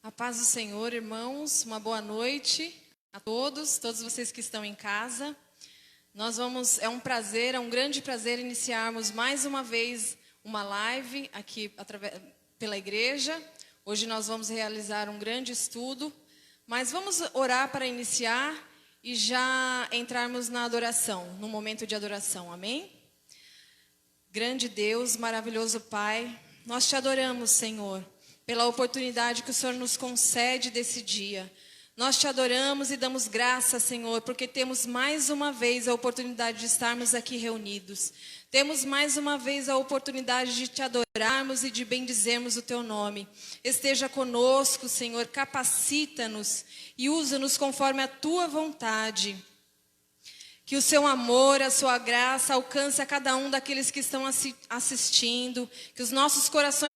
A paz do Senhor, irmãos, uma boa noite a todos vocês que estão em casa. É um prazer, é um grande prazer iniciarmos mais uma vez uma live aqui pela igreja. Hoje nós vamos realizar um grande estudo, mas vamos orar para iniciar e já entrarmos na adoração, no momento de adoração, amém? Grande Deus, maravilhoso Pai, nós te adoramos, Senhor, pela oportunidade que o Senhor nos concede desse dia. Nós te adoramos e damos graças, Senhor, porque temos mais uma vez a oportunidade de estarmos aqui reunidos. Temos mais uma vez a oportunidade de te adorarmos e de bendizermos o teu nome. Esteja conosco, Senhor, capacita-nos e usa-nos conforme a tua vontade. Que o seu amor, a sua graça alcance a cada um daqueles que estão assistindo, que os nossos corações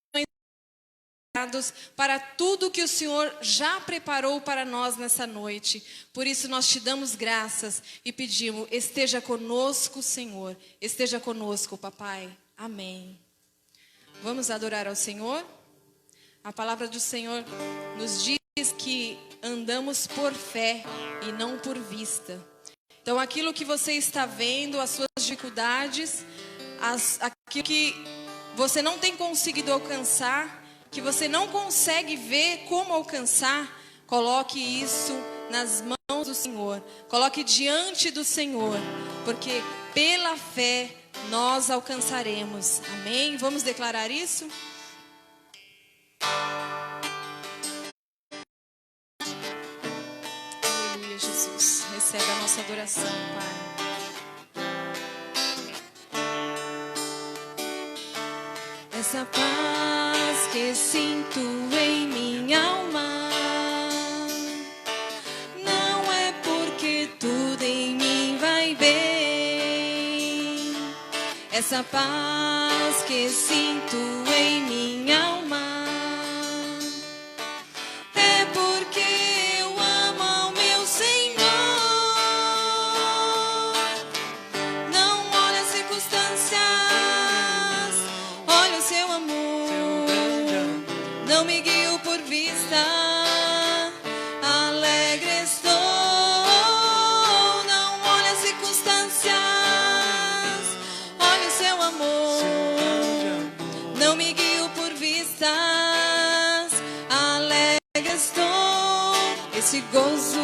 para tudo que o Senhor já preparou para nós nessa noite. Por isso nós te damos graças e pedimos, esteja conosco, Senhor, esteja conosco, papai. Amém. Vamos adorar ao Senhor? A palavra do Senhor nos diz que andamos por fé e não por vista. Então aquilo que você está vendo, as suas dificuldades, aquilo que você não tem conseguido alcançar, que você não consegue ver como alcançar, coloque isso nas mãos do Senhor. Coloque diante do Senhor, porque pela fé nós alcançaremos. Amém? Vamos declarar isso? Aleluia, Jesus. Recebe a nossa adoração, Pai. Essa paz que sinto em minha alma não é porque tudo em mim vai bem. Essa paz que sinto em minha alma é porque eu amo ao meu Senhor. Não olha as circunstâncias, olha o seu amor. Não me guio por vista, alegre estou. Não olha as circunstâncias, olha o seu amor. Não me guio por vistas, alegre estou. Esse gozo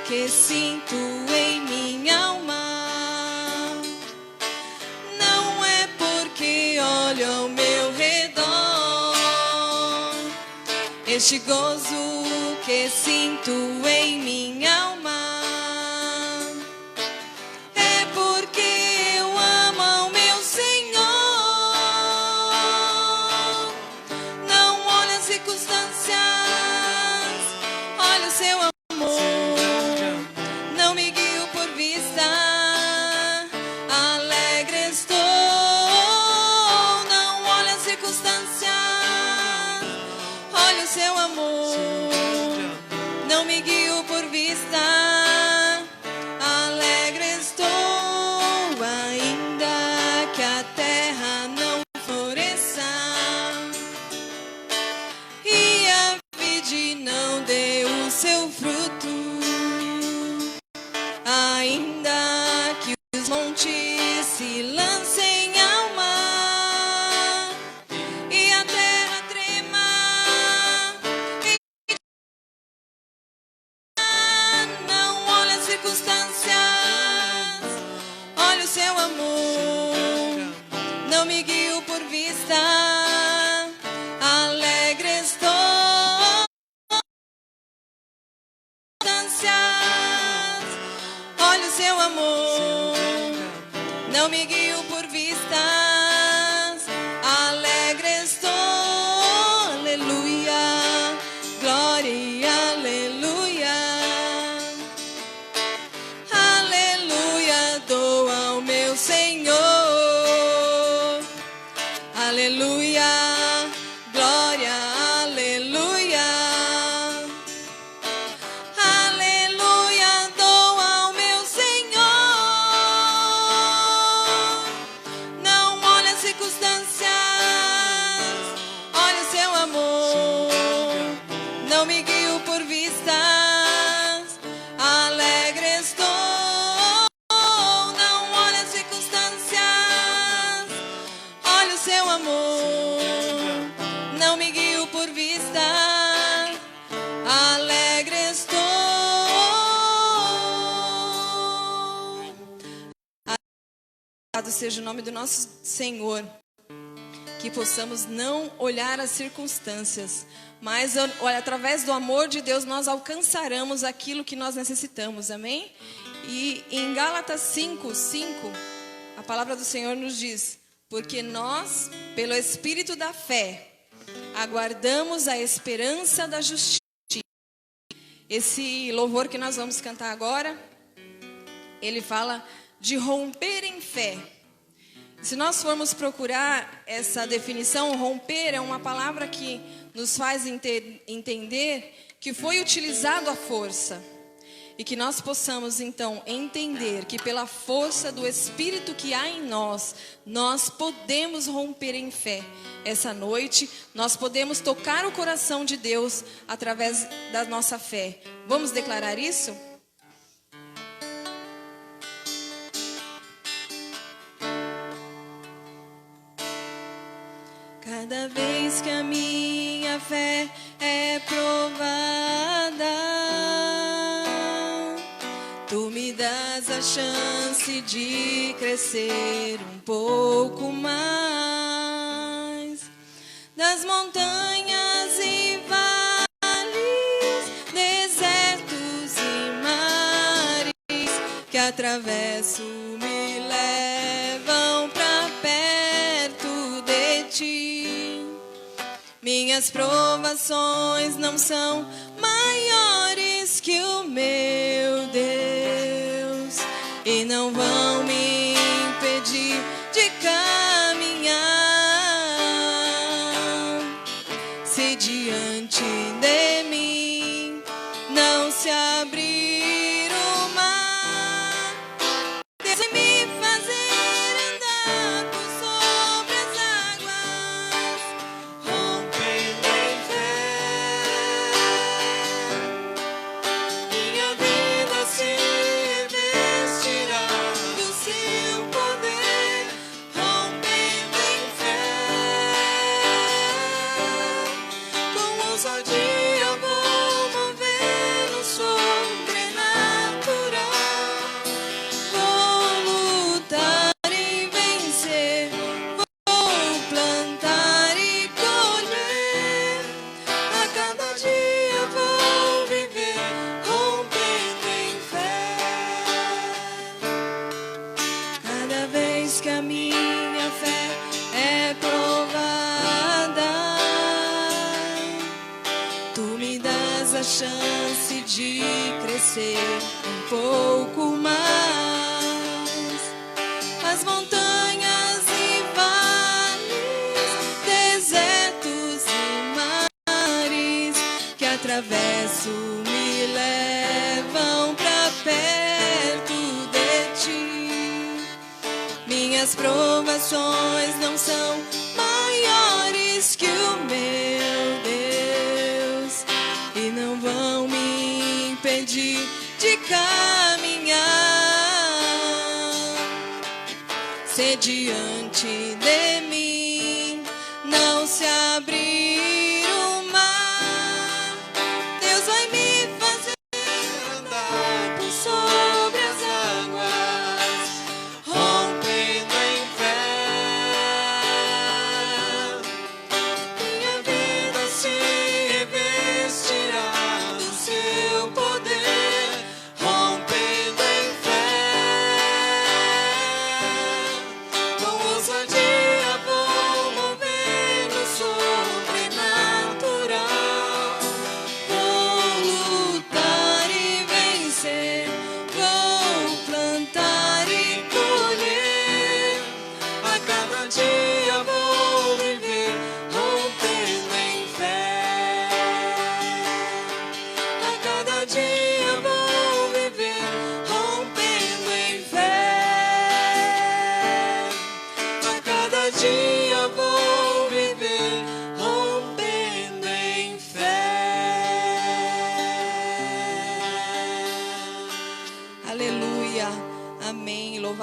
que sinto em minha alma não é porque olho ao meu redor. Este gozo que sinto em minha alma é porque eu amo ao meu Senhor. Não olha as circunstâncias, olha o seu amor. Não me guio por vista, alegre estou. Não olha as circunstâncias, olha o seu amor. Não me guio por vista, alegre estou. Ainda que a terra não floresça e a vide não dê o seu fruto, ainda que os montes se lancem ao mar e a terra trema, não olha as circunstâncias, olha o seu amor. Não me guio por vista, alegre estou. Olha o seu amor. Não me guio por vistas, alegre estou. Aleluia, glória e aleluia. Aleluia, dou ao meu Senhor. Aleluia, glória, aleluia. Aleluia, dou ao meu Senhor. não me guio por vistas, alegre estou. Não olho as circunstâncias, olho o seu amor. Não me guio por vistas, alegre estou. Louvado seja o nome do nosso Senhor. Que possamos não olhar as circunstâncias, mas através do amor de Deus nós alcançaremos aquilo que nós necessitamos, amém? E em Gálatas 5:5, a palavra do Senhor nos diz: porque nós, pelo Espírito da fé, aguardamos a esperança da justiça. Esse louvor que nós vamos cantar agora, ele fala de romper em fé. Se nós formos procurar essa definição, romper é uma palavra que nos faz entender que foi utilizado a força. E que nós possamos então entender que pela força do Espírito que há em nós, nós podemos romper em fé. Essa noite, nós podemos tocar o coração de Deus através da nossa fé. Vamos declarar isso? Cada vez que a minha fé é provada, tu me das a chance de crescer um pouco mais. Das montanhas e vales, desertos e mares que atravesso me levam pra perto de ti. Minhas provações não são maiores que o meu Deus e não vão me impedir de caminhar. Se diante de mim não se abrir o mar, Deus vai me fazer andar por sobre as águas, rompendo em fé. Minha vida se vestirá do seu poder, rompendo em fé. Com ousadia eu vou mover no sobrenatural. Vou lutar e vencer, vou plantar e colher. A cada dia vou viver rompendo em fé. Cada vez que a minha fé é provada, tu me das a chance de crescer um pouco mais. As montanhas e vales, desertos e mares que atravesso me levam pra perto de ti. Minhas provações não são maiores que o meu Deus e não vão me impedir de caminhar. Se diante de mim não se abrir o mar, Deus vai me fazer andar por sobre as águas, rompendo em fé. Minha vida se revestirá do seu poder, rompendo em fé. Com ousadia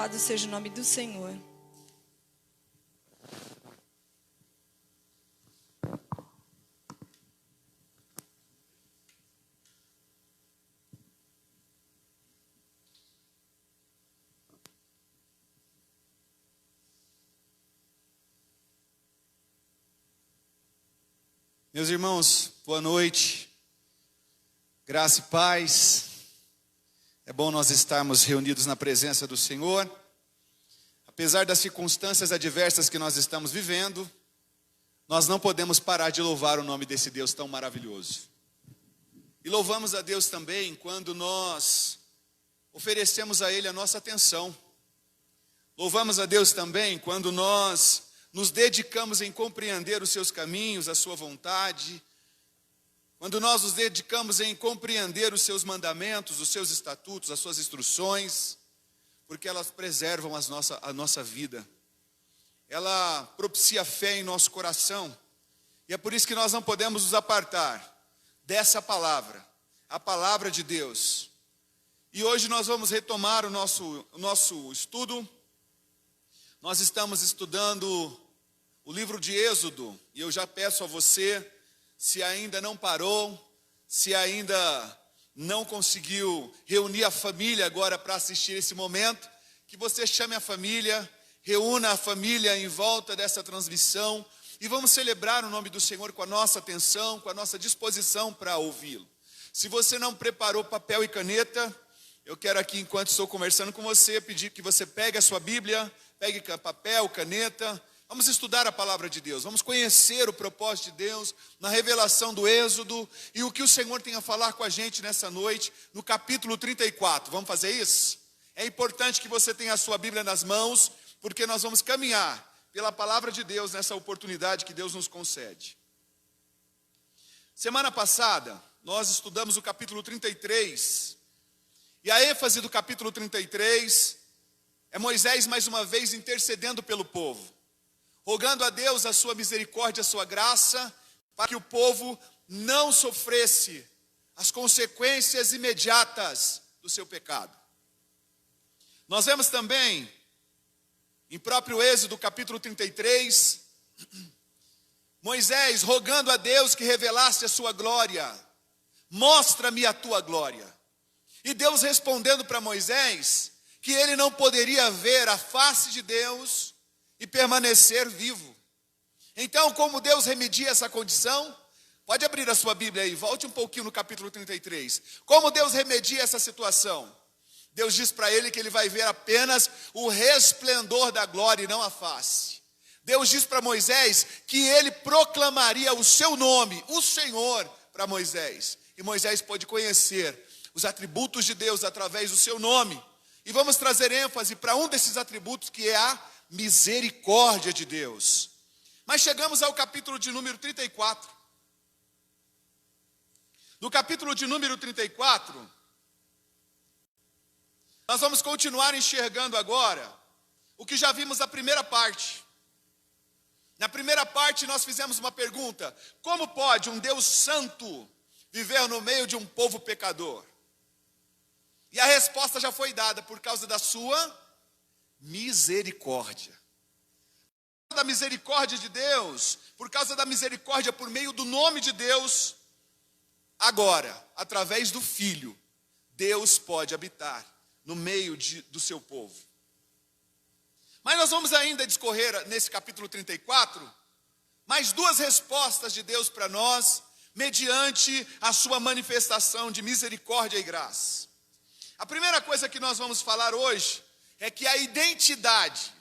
Louvado seja o nome do Senhor. Meus irmãos, boa noite, graça e paz. É bom nós estarmos reunidos na presença do Senhor. Apesar das circunstâncias adversas que nós estamos vivendo, nós não podemos parar de louvar o nome desse Deus tão maravilhoso. E louvamos a Deus também quando nós oferecemos a Ele a nossa atenção. Louvamos a Deus também quando nós nos dedicamos em compreender os seus caminhos, a sua vontade, quando nós nos dedicamos em compreender os seus mandamentos, os seus estatutos, as suas instruções, porque elas preservam a nossa vida. Ela propicia fé em nosso coração, e é por isso que nós não podemos nos apartar dessa palavra, a palavra de Deus. E hoje nós vamos retomar o nosso estudo. Nós estamos estudando o livro de Êxodo, e eu já peço a você, se ainda não parou, se ainda não conseguiu reunir a família agora para assistir esse momento, que você chame a família, reúna a família em volta dessa transmissão, e vamos celebrar o nome do Senhor com a nossa atenção, com a nossa disposição para ouvi-lo. Se você não preparou papel e caneta, eu quero aqui, enquanto estou conversando com você, pedir que você pegue a sua Bíblia, pegue papel, caneta. Vamos estudar a palavra de Deus, vamos conhecer o propósito de Deus na revelação do Êxodo e o que o Senhor tem a falar com a gente nessa noite, no capítulo 34. Vamos fazer isso? É importante que você tenha a sua Bíblia nas mãos, porque nós vamos caminhar pela palavra de Deus nessa oportunidade que Deus nos concede. Semana passada, nós estudamos o capítulo 33, e a ênfase do capítulo 33 é Moisés mais uma vez intercedendo pelo povo, rogando a Deus a sua misericórdia, a sua graça, para que o povo não sofresse as consequências imediatas do seu pecado. Nós vemos também, em próprio Êxodo, capítulo 33, Moisés rogando a Deus que revelasse a sua glória. Mostra-me a tua glória. E Deus respondendo para Moisés que ele não poderia ver a face de Deus e permanecer vivo. Então, como Deus remedia essa condição? Pode abrir a sua Bíblia aí, volte um pouquinho no capítulo 33. Como Deus remedia essa situação? Deus diz para ele que ele vai ver apenas o resplendor da glória e não a face. Deus diz para Moisés que ele proclamaria o seu nome, o Senhor, para Moisés. E Moisés pôde conhecer os atributos de Deus através do seu nome. E vamos trazer ênfase para um desses atributos, que é a misericórdia de Deus. Mas chegamos ao capítulo de número 34. No capítulo de número 34, nós vamos continuar enxergando agora o que já vimos na primeira parte. Na primeira parte nós fizemos uma pergunta: como pode um Deus santo viver no meio de um povo pecador? E a resposta já foi dada: por causa da sua misericórdia. Por causa da misericórdia de Deus, por causa da misericórdia por meio do nome de Deus, agora, através do Filho, Deus pode habitar no meio do seu povo. Mas nós vamos ainda discorrer nesse capítulo 34, mais duas respostas de Deus para nós, mediante a sua manifestação de misericórdia e graça. A primeira coisa que nós vamos falar hoje é que a identidade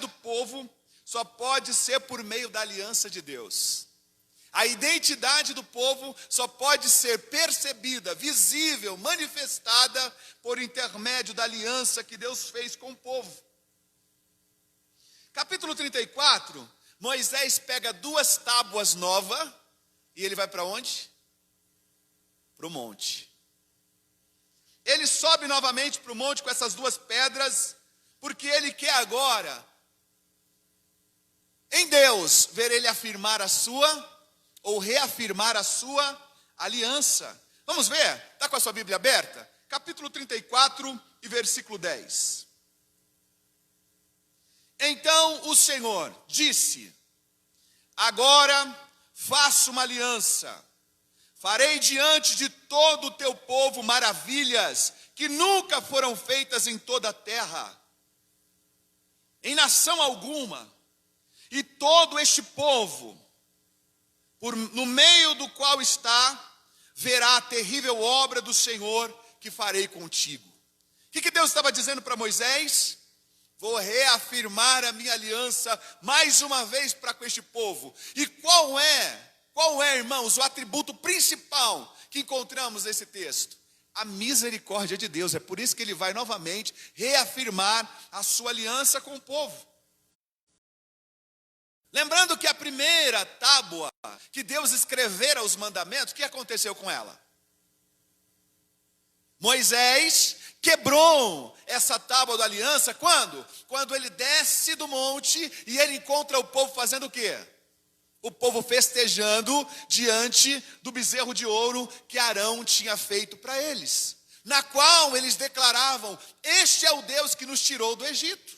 do povo só pode ser por meio da aliança de Deus. A identidade do povo só pode ser percebida, visível, manifestada por intermédio da aliança que Deus fez com o povo. Capítulo 34, Moisés pega duas tábuas novas e ele vai para onde? Para o monte. Ele sobe novamente para o monte com essas duas pedras, porque ele quer agora, em Deus, ver ele afirmar a sua, ou reafirmar a sua aliança. Vamos ver? Está com a sua Bíblia aberta? Capítulo 34, e versículo 10. Então o Senhor disse: agora faço uma aliança, farei diante de todo o teu povo maravilhas que nunca foram feitas em toda a terra, em nação alguma, e todo este povo, no meio do qual está, verá a terrível obra do Senhor que farei contigo. O que Deus estava dizendo para Moisés? Vou reafirmar a minha aliança mais uma vez para com este povo. E qual é, irmãos, o atributo principal que encontramos nesse texto? A misericórdia de Deus. É por isso que ele vai novamente reafirmar a sua aliança com o povo. Lembrando que a primeira tábua que Deus escrevera os mandamentos, o que aconteceu com ela? Moisés quebrou essa tábua da aliança quando? Quando ele desce do monte e ele encontra o povo fazendo o quê? O povo festejando diante do bezerro de ouro que Arão tinha feito para eles, na qual eles declaravam: este é o Deus que nos tirou do Egito.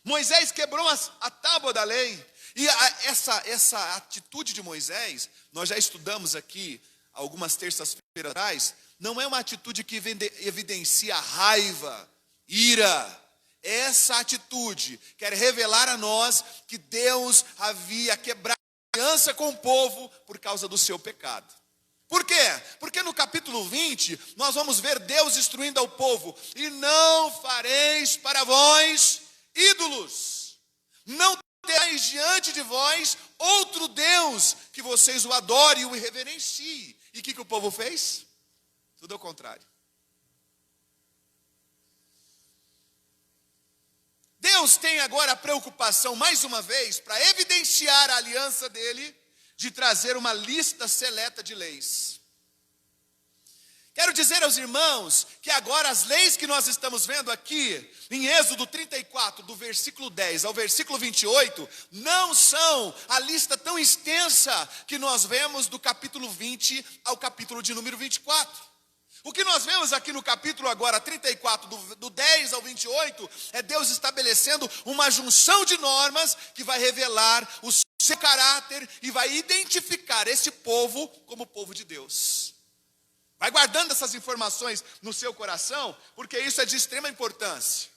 Moisés quebrou a tábua da lei. E essa atitude de Moisés, nós já estudamos aqui algumas terças-feiras atrás, não é uma atitude que evidencia raiva, ira. Essa atitude quer revelar a nós que Deus havia quebrado a aliança com o povo por causa do seu pecado. Por quê? Porque no capítulo 20, nós vamos ver Deus instruindo ao povo: e não fareis para vós ídolos, não tereis diante de vós outro Deus que vocês o adorem e o reverenciem. E o que o povo fez? Tudo ao contrário. Deus tem agora a preocupação, mais uma vez, para evidenciar a aliança dele, de trazer uma lista seleta de leis. Quero dizer aos irmãos que agora as leis que nós estamos vendo aqui, em Êxodo 34, do versículo 10 ao versículo 28, não são a lista tão extensa que nós vemos do capítulo 20 ao capítulo de número 24. O que nós vemos aqui no capítulo agora 34, do 10 ao 28, é Deus estabelecendo uma junção de normas que vai revelar o seu caráter e vai identificar esse povo como povo de Deus. Vai guardando essas informações no seu coração, porque isso é de extrema importância.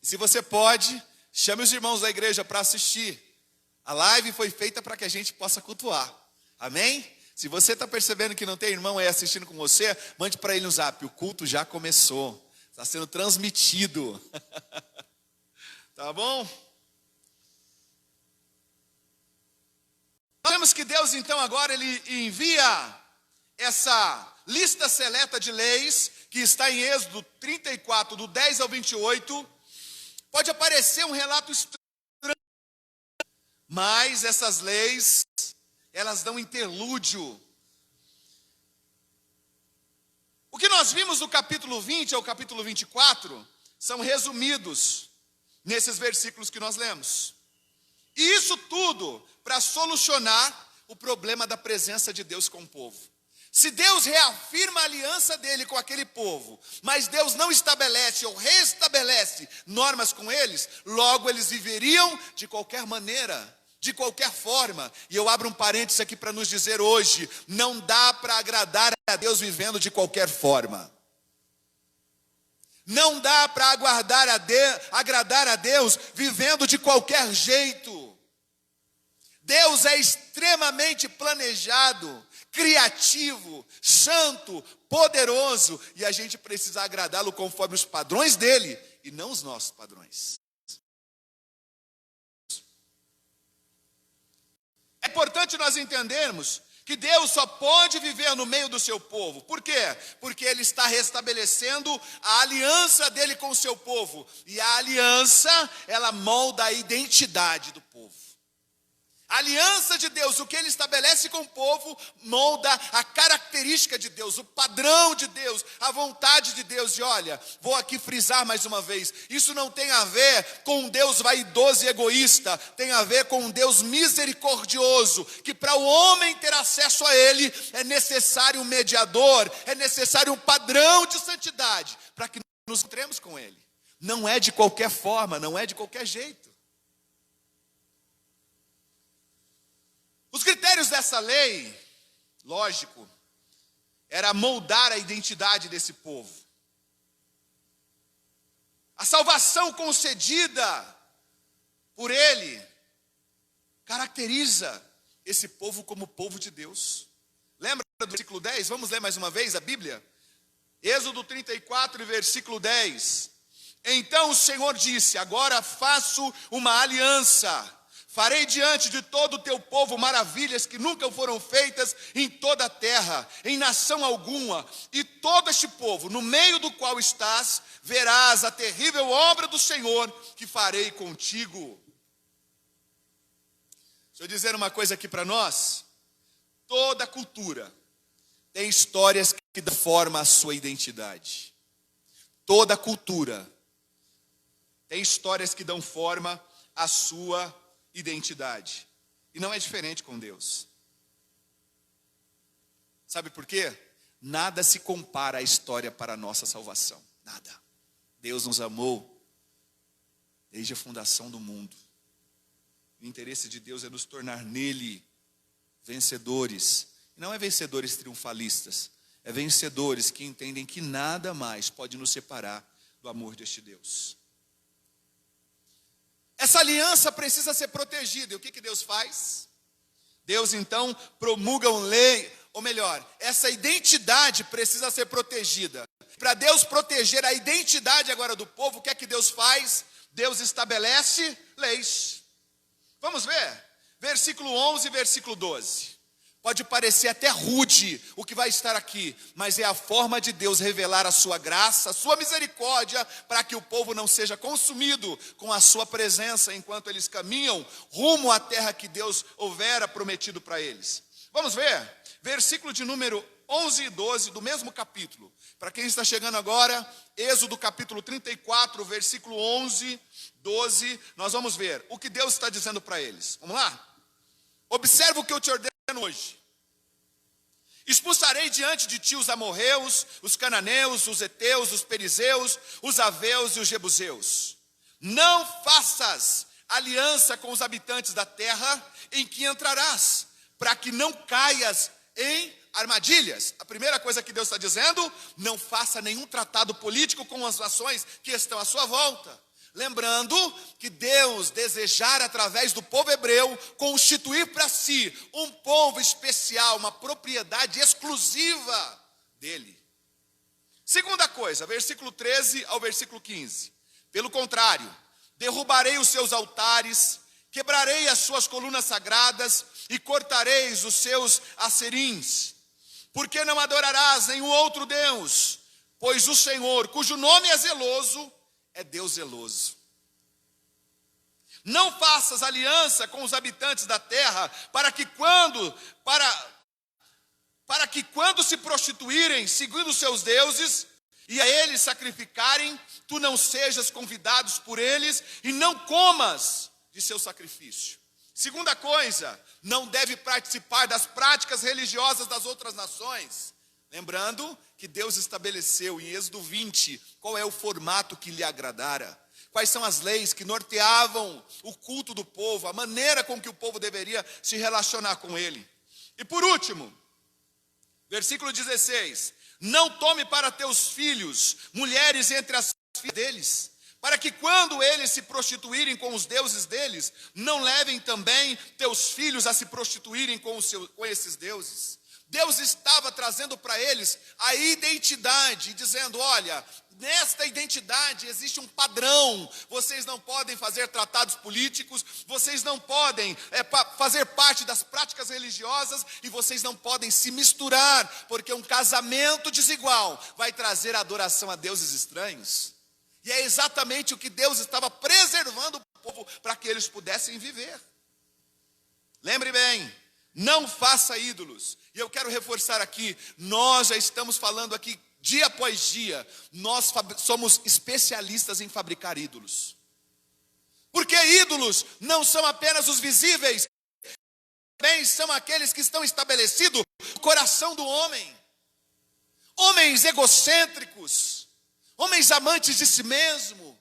E se você pode, chame os irmãos da igreja para assistir. A live foi feita para que a gente possa cultuar. Amém? Se você está percebendo que não tem irmão aí assistindo com você, mande para ele no zap. O culto já começou. Está sendo transmitido. Tá bom? Nós vemos que Deus então agora ele envia essa lista seleta de leis, que está em Êxodo 34, do 10 ao 28, pode aparecer um relato estranho, mas essas leis, elas dão interlúdio. O que nós vimos do capítulo 20 ao capítulo 24, são resumidos nesses versículos que nós lemos. E isso tudo para solucionar o problema da presença de Deus com o povo. Se Deus reafirma a aliança dele com aquele povo, mas Deus não estabelece ou restabelece normas com eles, logo eles viveriam de qualquer maneira, de qualquer forma. E eu abro um parênteses aqui para nos dizer hoje: não dá para agradar a Deus vivendo de qualquer forma. Não dá para agradar a Deus vivendo de qualquer jeito. Deus é extremamente planejado, criativo, santo, poderoso, e a gente precisa agradá-lo conforme os padrões dele e não os nossos padrões. É importante nós entendermos que Deus só pode viver no meio do seu povo. Por quê? Porque ele está restabelecendo a aliança dele com o seu povo, e a aliança, ela molda a identidade do povo. A aliança de Deus, o que ele estabelece com o povo, molda a característica de Deus, o padrão de Deus, a vontade de Deus. E olha, vou aqui frisar mais uma vez, isso não tem a ver com um Deus vaidoso e egoísta, tem a ver com um Deus misericordioso, que para o homem ter acesso a ele, é necessário um mediador, é necessário um padrão de santidade, para que nos encontremos com ele. Não é de qualquer forma, não é de qualquer jeito. Os critérios dessa lei, lógico, era moldar a identidade desse povo. A salvação concedida por ele caracteriza esse povo como povo de Deus. Lembra do versículo 10? Vamos ler mais uma vez a Bíblia? Êxodo 34, versículo 10. Então o Senhor disse: agora faço uma aliança. Farei diante de todo o teu povo maravilhas que nunca foram feitas em toda a terra, em nação alguma. E todo este povo, no meio do qual estás, verás a terrível obra do Senhor que farei contigo. Deixa eu dizer uma coisa aqui para nós. Toda cultura tem histórias que dão forma à sua identidade. Toda cultura tem histórias que dão forma à sua identidade. E não é diferente com Deus. Sabe por quê? Nada se compara à história para a nossa salvação. Nada. Deus nos amou desde a fundação do mundo. O interesse de Deus é nos tornar nele vencedores. E não é vencedores triunfalistas. É vencedores que entendem que nada mais pode nos separar do amor deste Deus. Essa aliança precisa ser protegida. E o que Deus faz? Deus então promulga uma lei, ou melhor, essa identidade precisa ser protegida. Para Deus proteger a identidade agora do povo, o que é que Deus faz? Deus estabelece leis. Vamos ver? Versículo 11 e versículo 12. Pode parecer até rude o que vai estar aqui, mas é a forma de Deus revelar a sua graça, a sua misericórdia, para que o povo não seja consumido com a sua presença, enquanto eles caminham rumo à terra que Deus houvera prometido para eles. Vamos ver? Versículo de número 11 e 12 do mesmo capítulo. Para quem está chegando agora, Êxodo capítulo 34, versículo 11, 12, nós vamos ver o que Deus está dizendo para eles. Vamos lá? Observa o que eu te ordeno hoje. Expulsarei diante de ti os amorreus, os cananeus, os heteus, os perizeus, os aveus e os jebuseus. Não faças aliança com os habitantes da terra em que entrarás, para que não caias em armadilhas. A primeira coisa que Deus está dizendo: não faça nenhum tratado político com as nações que estão à sua volta. Lembrando que Deus desejara, através do povo hebreu, constituir para si um povo especial, uma propriedade exclusiva dele. Segunda coisa, versículo 13 ao versículo 15. Pelo contrário, derrubarei os seus altares, quebrarei as suas colunas sagradas e cortareis os seus acerins. Porque não adorarás nenhum outro Deus, pois o Senhor, cujo nome é zeloso, é Deus zeloso. Não faças aliança com os habitantes da terra, para que quando se prostituírem seguindo os seus deuses, e a eles sacrificarem, tu não sejas convidados por eles, e não comas de seu sacrifício. Segunda coisa, não deve participar das práticas religiosas das outras nações. Lembrando que Deus estabeleceu em Êxodo 20 qual é o formato que lhe agradara. Quais são as leis que norteavam o culto do povo, a maneira com que o povo deveria se relacionar com ele. E por último, versículo 16. Não tome para teus filhos mulheres entre as filhas deles, para que quando eles se prostituírem com os deuses deles, não levem também teus filhos a se prostituírem com esses deuses. Deus estava trazendo para eles a identidade, dizendo: olha, nesta identidade existe um padrão, vocês não podem fazer tratados políticos, vocês não podem fazer parte das práticas religiosas, e vocês não podem se misturar, porque um casamento desigual vai trazer adoração a deuses estranhos. E é exatamente o que Deus estava preservando o povo para que eles pudessem viver. Lembre bem, não faça ídolos. E eu quero reforçar aqui, nós já estamos falando aqui dia após dia, nós somos especialistas em fabricar ídolos. Porque ídolos não são apenas os visíveis, também são aqueles que estão estabelecidos no coração do homem. Homens egocêntricos, homens amantes de si mesmo,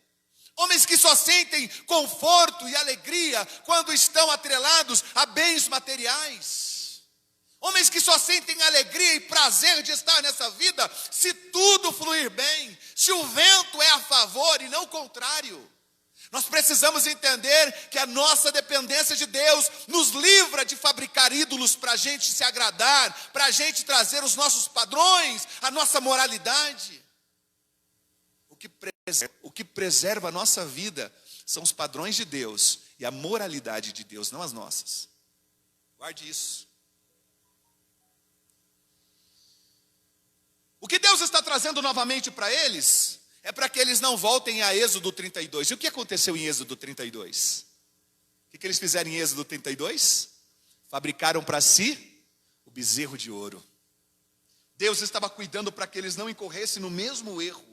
homens que só sentem conforto e alegria quando estão atrelados a bens materiais. Homens que só sentem alegria e prazer de estar nessa vida se tudo fluir bem, se o vento é a favor e não o contrário. Nós precisamos entender que a nossa dependência de Deus nos livra de fabricar ídolos para a gente se agradar, para a gente trazer os nossos padrões, a nossa moralidade. O que preserva a nossa vida são os padrões de Deus e a moralidade de Deus, não as nossas. Guarde isso. O que Deus está trazendo novamente para eles é para que eles não voltem a Êxodo 32. E o que aconteceu em Êxodo 32? O que eles fizeram em Êxodo 32? Fabricaram para si o bezerro de ouro. Deus estava cuidando para que eles não incorressem no mesmo erro.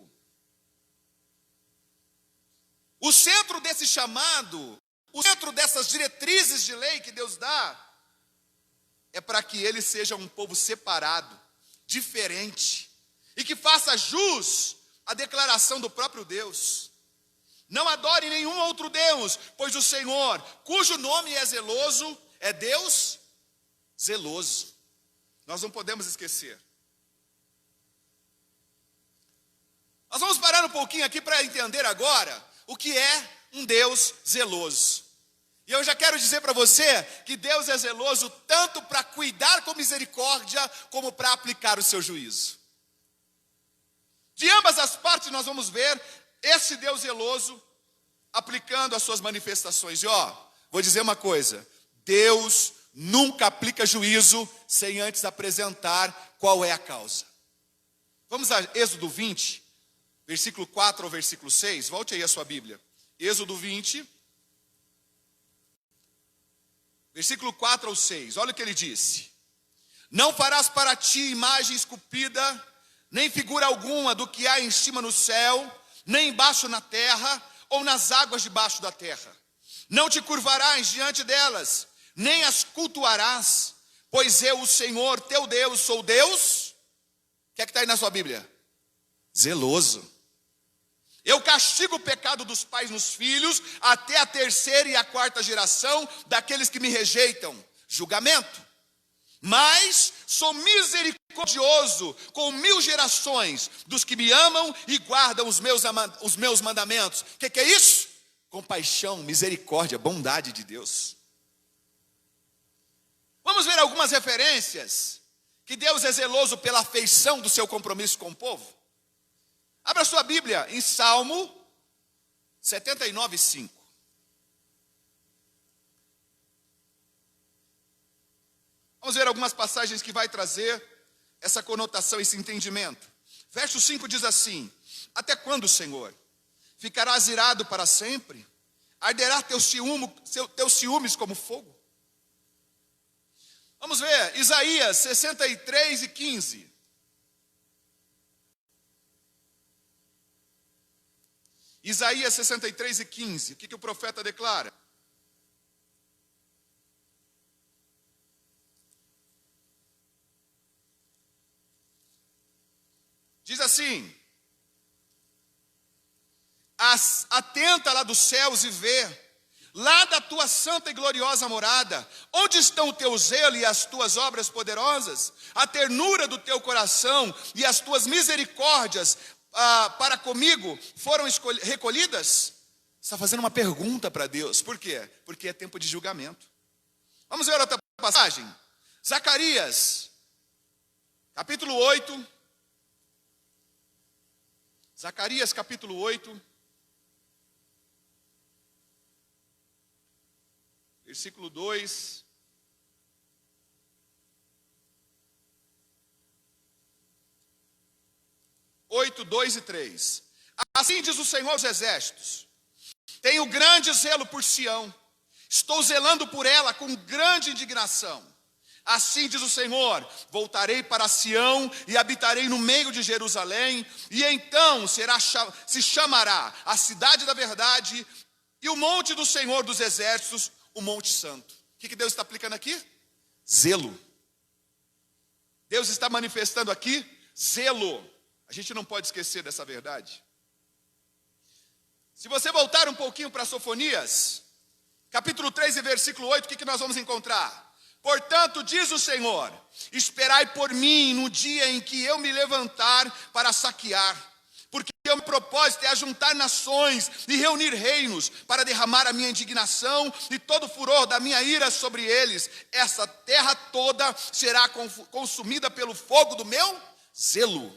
O centro desse chamado, o centro dessas diretrizes de lei que Deus dá, é para que eles sejam um povo separado, diferente, e que faça jus à declaração do próprio Deus. Não adore nenhum outro Deus, pois o Senhor, cujo nome é zeloso, é Deus zeloso. Nós não podemos esquecer. Nós vamos parar um pouquinho aqui para entender agora o que é um Deus zeloso. E eu já quero dizer para você que Deus é zeloso tanto para cuidar com misericórdia, como para aplicar o seu juízo. De ambas as partes nós vamos ver esse Deus zeloso aplicando as suas manifestações. E vou dizer uma coisa, Deus nunca aplica juízo sem antes apresentar qual é a causa. Vamos a Êxodo 20, versículo 4 ao versículo 6, volte aí a sua Bíblia. Êxodo 20, versículo 4 ao 6, olha o que ele disse. Não farás para ti imagem esculpida, nem figura alguma do que há em cima no céu, nem embaixo na terra, ou nas águas debaixo da terra. Não te curvarás diante delas, nem as cultuarás, pois eu, o Senhor, teu Deus, sou Deus. O que é que está aí na sua Bíblia? Zeloso. Eu castigo o pecado dos pais nos filhos, até a terceira e a quarta geração daqueles que me rejeitam. Julgamento. Mas sou misericordioso com 1000 gerações dos que me amam e guardam os meus mandamentos. O que é isso? Compaixão, misericórdia, bondade de Deus. Vamos ver algumas referências que Deus é zeloso pela afeição do seu compromisso com o povo. Abra sua Bíblia em Salmo 79, 5. Vamos ver algumas passagens que vai trazer essa conotação, esse entendimento. Verso 5 diz assim: até quando, Senhor? Ficarás irado para sempre? Arderá teus ciúmes como fogo? Vamos ver, Isaías 63 e 15. Isaías 63 e 15, o que o profeta declara? Diz assim: atenta lá dos céus e vê, lá da tua santa e gloriosa morada, onde estão o teu zelo e as tuas obras poderosas, a ternura do teu coração e as tuas misericórdias para comigo foram recolhidas? Está fazendo uma pergunta para Deus. Por quê? Porque é tempo de julgamento. Vamos ver outra passagem. Zacarias, capítulo 8. Zacarias, capítulo 8. Versículo 2. Oito, 2 e 3. Assim diz o Senhor dos Exércitos: tenho grande zelo por Sião, Estou zelando por ela com grande indignação. Assim diz o Senhor: voltarei para Sião e habitarei no meio de Jerusalém, e então se chamará a cidade da verdade e o monte do Senhor dos exércitos, o Monte Santo. O que Deus está aplicando aqui? Zelo. Deus está manifestando aqui zelo. A gente não pode esquecer dessa verdade. Se você voltar um pouquinho para Sofonias, capítulo 3 e versículo 8, o que nós vamos encontrar? Portanto, diz o Senhor: esperai por mim no dia em que eu me levantar para saquear, porque o meu propósito é ajuntar nações e reunir reinos, para derramar a minha indignação e todo o furor da minha ira sobre eles. Essa terra toda será consumida pelo fogo do meu zelo.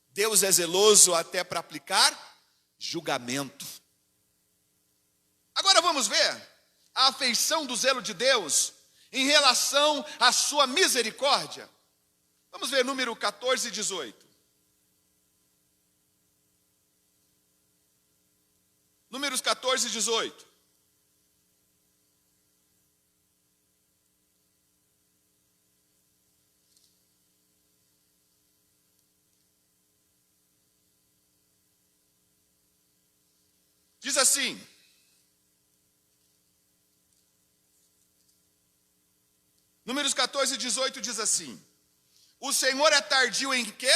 Deus é zeloso até para aplicar julgamento. Agora vamos ver a afeição do zelo de Deus em relação à sua misericórdia. Vamos ver número 14 e 18. Números 14 e 18. Diz assim: Números 14 e 18 diz assim: o Senhor é tardio em quê?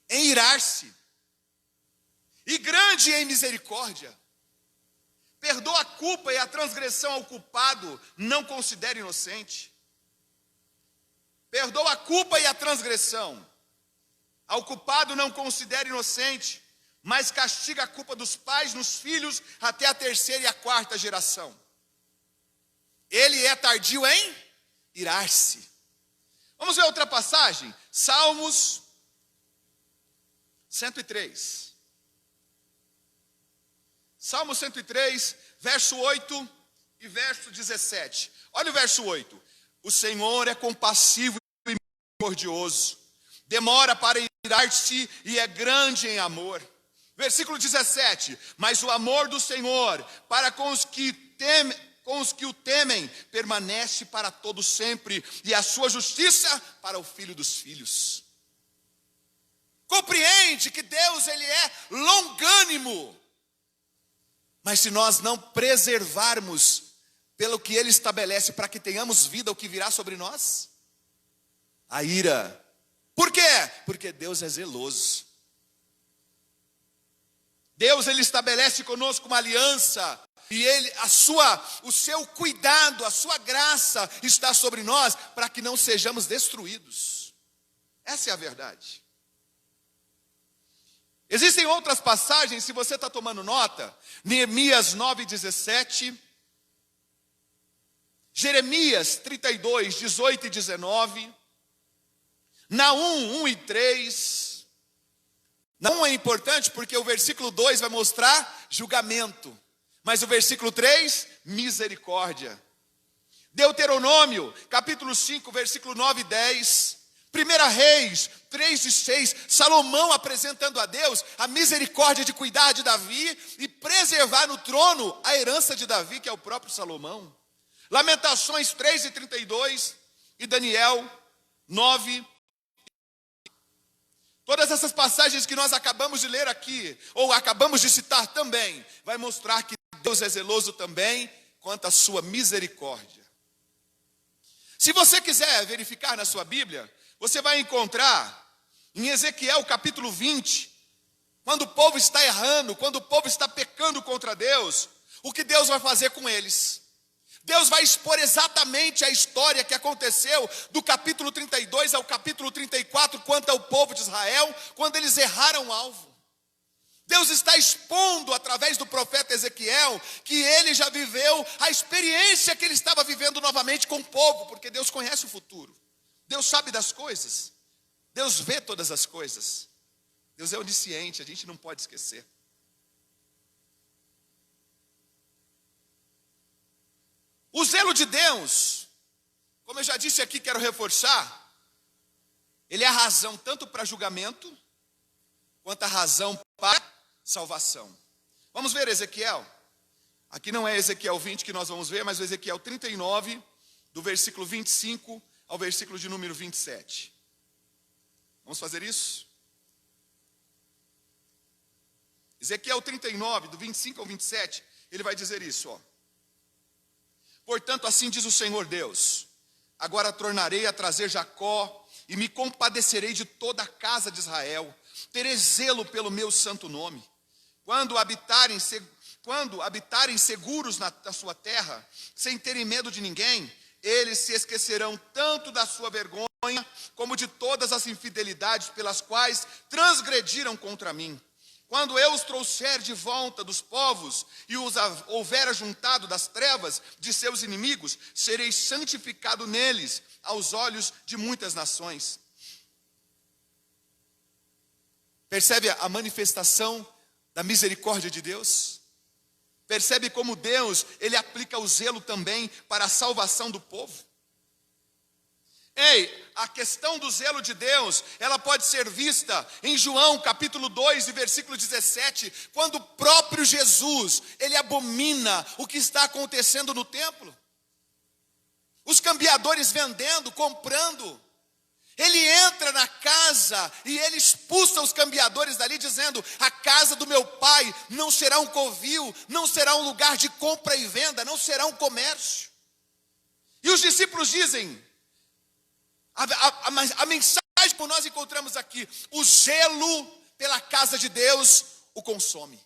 Em irar-se, e grande em misericórdia. Perdoa a culpa e a transgressão ao culpado, não considera inocente. Perdoa a culpa e a transgressão ao culpado, não considera inocente, mas castiga a culpa dos pais nos filhos até a terceira e a quarta geração. Ele é tardio em irar-se. Vamos ver outra passagem, Salmos 103. Salmo 103, verso 8 e verso 17. Olha o verso 8. O Senhor é compassivo e misericordioso, demora para irar-se e é grande em amor. Versículo 17. Mas o amor do Senhor para com os que o temem permanece para todo sempre, e a sua justiça para o filho dos filhos. Compreende que Deus, ele é longânimo. Mas se nós não preservarmos pelo que ele estabelece para que tenhamos vida, o que virá sobre nós? A ira. Por quê? Porque Deus é zeloso. Deus, ele estabelece conosco uma aliança, e o seu cuidado, a sua graça está sobre nós para que não sejamos destruídos. Essa é a verdade. Existem outras passagens, se você está tomando nota, Neemias 9:17, Jeremias 32, 18 e 19, Naum 1 e 3. Naum é importante porque o versículo 2 vai mostrar julgamento, mas o versículo 3, misericórdia. Deuteronômio, capítulo 5, versículo 9 e 10. 1 Reis 3 e 6, Salomão apresentando a Deus a misericórdia de cuidar de Davi e preservar no trono a herança de Davi, que é o próprio Salomão. Lamentações 3 e 32 e Daniel 9. Todas essas passagens que nós acabamos de ler aqui, ou acabamos de citar também, vai mostrar que Deus é zeloso também quanto à sua misericórdia. Se você quiser verificar na sua Bíblia, você vai encontrar em Ezequiel capítulo 20, quando o povo está errando, quando o povo está pecando contra Deus, o que Deus vai fazer com eles. Deus vai expor exatamente a história que aconteceu do capítulo 32 ao capítulo 34, quanto ao povo de Israel, quando eles erraram o alvo. Deus está expondo através do profeta Ezequiel que ele já viveu a experiência que ele estava vivendo novamente com o povo, porque Deus conhece o futuro. Deus sabe das coisas. Deus vê todas as coisas. Deus é onisciente, a gente não pode esquecer. O zelo de Deus, como eu já disse aqui, quero reforçar, ele é a razão tanto para julgamento, quanto a razão para salvação. Vamos ver Ezequiel. Aqui não é Ezequiel 20 que nós vamos ver, mas o Ezequiel 39, do versículo 25 ao versículo de número 27. Vamos fazer isso? Ezequiel 39, do 25 ao 27, ele vai dizer isso, ó. Portanto, assim diz o Senhor Deus: agora tornarei a trazer Jacó e me compadecerei de toda a casa de Israel. Terei zelo pelo meu santo nome. Quando habitarem seguros na sua terra, sem terem medo de ninguém, eles se esquecerão tanto da sua vergonha, como de todas as infidelidades pelas quais transgrediram contra mim. Quando eu os trouxer de volta dos povos e os houver ajuntado das trevas de seus inimigos, serei santificado neles, aos olhos de muitas nações. Percebe a manifestação da misericórdia de Deus? Percebe como Deus, ele aplica o zelo também para a salvação do povo? Ei, a questão do zelo de Deus, ela pode ser vista em João capítulo 2 e versículo 17, quando o próprio Jesus, ele abomina o que está acontecendo no templo. Os cambiadores vendendo, comprando. Ele entra na casa e ele expulsa os cambiadores dali, dizendo: a casa do meu pai não será um covil, não será um lugar de compra e venda, não será um comércio. E os discípulos dizem, a mensagem que nós encontramos aqui: o zelo pela casa de Deus o consome.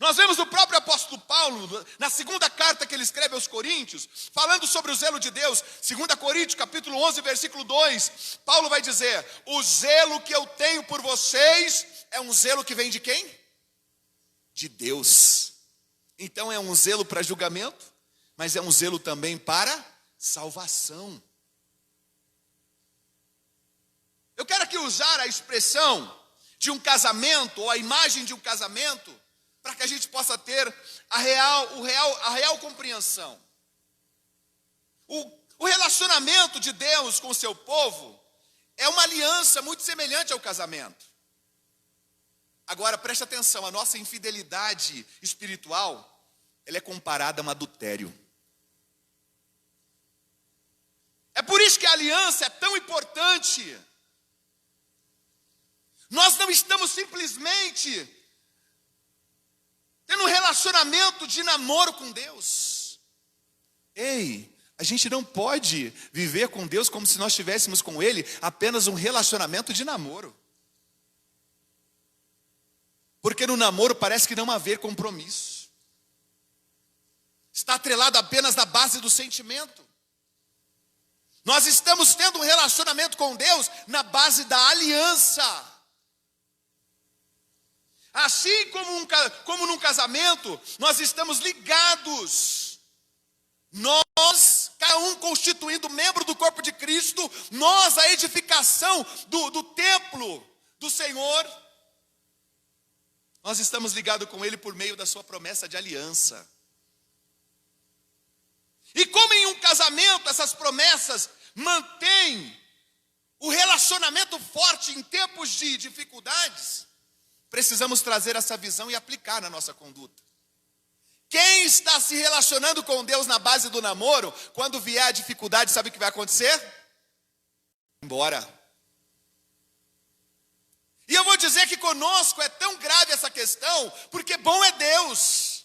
Nós vemos o próprio apóstolo Paulo, na segunda carta que ele escreve aos Coríntios, falando sobre o zelo de Deus. 2 Coríntios, capítulo 11, versículo 2, Paulo vai dizer: o zelo que eu tenho por vocês é um zelo que vem de quem? De Deus. Então é um zelo para julgamento, mas é um zelo também para salvação. Eu quero aqui usar a expressão de um casamento, ou a imagem de um casamento, para que a gente possa ter a real compreensão. O relacionamento de Deus com o seu povo é uma aliança muito semelhante ao casamento. Agora, preste atenção, a nossa infidelidade espiritual, ela é comparada a um adultério. É por isso que a aliança é tão importante. Nós não estamos simplesmente tendo um relacionamento de namoro com Deus. Ei, a gente não pode viver com Deus como se nós tivéssemos com Ele apenas um relacionamento de namoro. Porque no namoro parece que não haver compromisso. Está atrelado apenas na base do sentimento. Nós estamos tendo um relacionamento com Deus na base da aliança. Assim como num casamento, nós estamos ligados. Nós, cada um constituindo membro do corpo de Cristo, nós, a edificação do templo do Senhor, nós estamos ligados com Ele por meio da sua promessa de aliança. E como em um casamento essas promessas mantêm o relacionamento forte em tempos de dificuldades, precisamos trazer essa visão e aplicar na nossa conduta. Quem está se relacionando com Deus na base do namoro, quando vier a dificuldade, sabe o que vai acontecer? Embora. E eu vou dizer que conosco é tão grave essa questão, porque bom é Deus.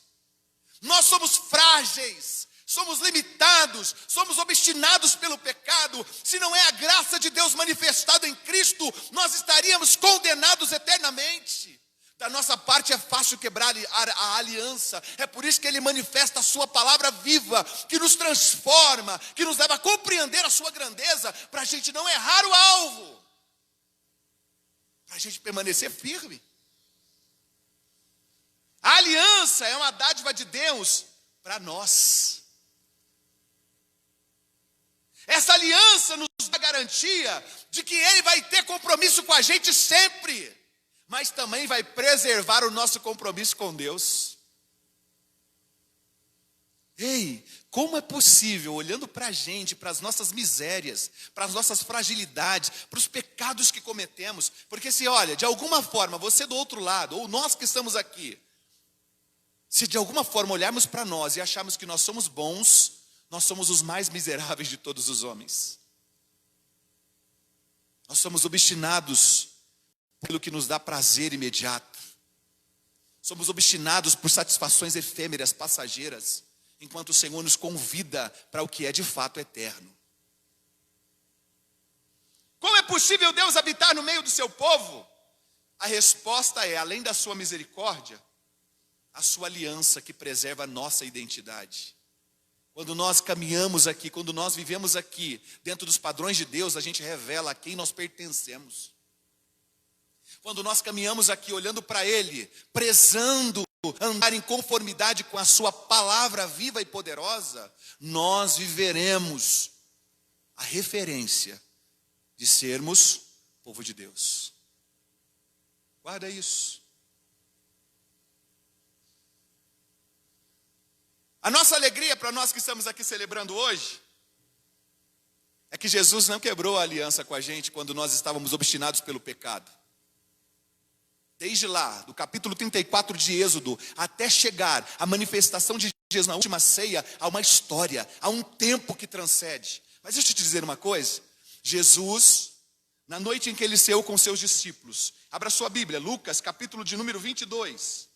Nós somos frágeis, somos limitados, somos obstinados pelo pecado. Se não é a graça de Deus manifestada em Cristo, nós estaríamos condenados eternamente. Da nossa parte é fácil quebrar a aliança. É por isso que Ele manifesta a sua palavra viva, que nos transforma, que nos leva a compreender a sua grandeza, para a gente não errar o alvo, para a gente permanecer firme. A aliança é uma dádiva de Deus para nós. Essa aliança nos dá garantia de que Ele vai ter compromisso com a gente sempre, mas também vai preservar o nosso compromisso com Deus. Ei, como é possível, olhando para a gente, para as nossas misérias, para as nossas fragilidades, para os pecados que cometemos, porque se olha, de alguma forma, você do outro lado, ou nós que estamos aqui, se de alguma forma olharmos para nós e acharmos que nós somos bons, nós somos os mais miseráveis de todos os homens. Nós somos obstinados pelo que nos dá prazer imediato. Somos obstinados por satisfações efêmeras, passageiras, enquanto o Senhor nos convida para o que é de fato eterno. Como é possível Deus habitar no meio do seu povo? A resposta é, além da sua misericórdia, a sua aliança que preserva a nossa identidade. Quando nós caminhamos aqui, quando nós vivemos aqui, dentro dos padrões de Deus, a gente revela a quem nós pertencemos. Quando nós caminhamos aqui olhando para Ele, prezando andar em conformidade com a sua palavra viva e poderosa, nós viveremos a referência de sermos povo de Deus. Guarda isso. A nossa alegria para nós que estamos aqui celebrando hoje é que Jesus não quebrou a aliança com a gente quando nós estávamos obstinados pelo pecado. Desde lá, do capítulo 34 de Êxodo, até chegar à manifestação de Jesus na última ceia, há uma história, há um tempo que transcende. Mas deixa eu te dizer uma coisa, Jesus, na noite em que ele ceou com seus discípulos, abra sua Bíblia, Lucas, capítulo de número 22.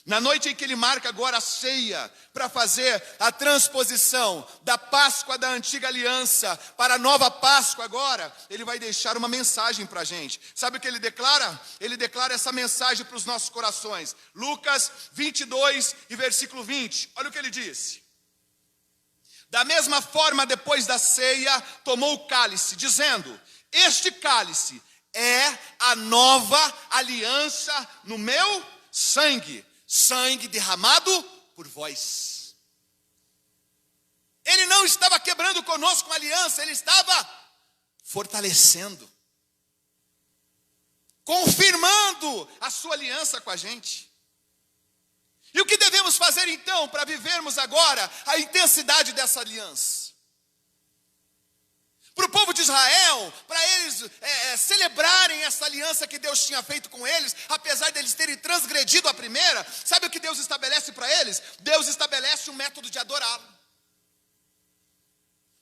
Na noite em que ele marca agora a ceia, para fazer a transposição da Páscoa da antiga aliança para a nova Páscoa agora, ele vai deixar uma mensagem para a gente. Sabe o que ele declara? Ele declara essa mensagem para os nossos corações. Lucas 22 e versículo 20, olha o que ele disse. Da mesma forma, depois da ceia, tomou o cálice, dizendo, este cálice é a nova aliança no meu sangue. Sangue derramado por vós. Ele não estava quebrando conosco uma aliança, ele estava fortalecendo, confirmando a sua aliança com a gente. E o que devemos fazer então para vivermos agora a intensidade dessa aliança? Para o povo de Israel, para eles celebrarem essa aliança que Deus tinha feito com eles, apesar deles terem transgredido a primeira, sabe o que Deus estabelece para eles? Deus estabelece um método de adorá-lo.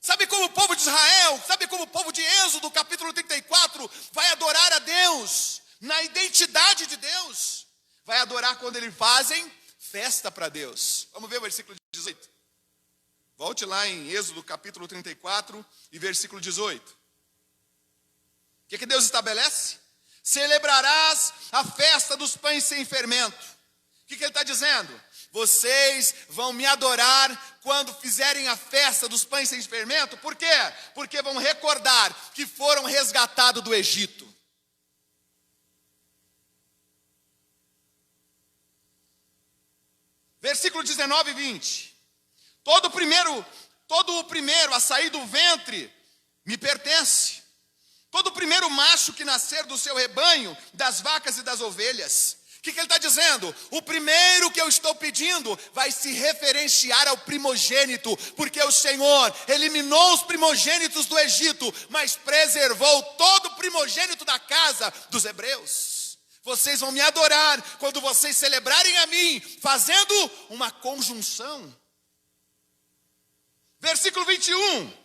Sabe como o povo de Israel, sabe como o povo de Êxodo, capítulo 34, vai adorar a Deus, na identidade de Deus? Vai adorar quando eles fazem festa para Deus. Vamos ver o versículo 18. Volte lá em Êxodo capítulo 34 e versículo 18. O que Deus estabelece? Celebrarás a festa dos pães sem fermento. O que ele está dizendo? Vocês vão me adorar quando fizerem a festa dos pães sem fermento. Por quê? Porque vão recordar que foram resgatados do Egito. Versículo 19 e 20. Todo o primeiro a sair do ventre me pertence. Todo o primeiro macho que nascer do seu rebanho, das vacas e das ovelhas. O que ele está dizendo? O primeiro que eu estou pedindo vai se referenciar ao primogênito, porque o Senhor eliminou os primogênitos do Egito, mas preservou todo o primogênito da casa dos hebreus. Vocês vão me adorar quando vocês celebrarem a mim, fazendo uma conjunção. Versículo 21.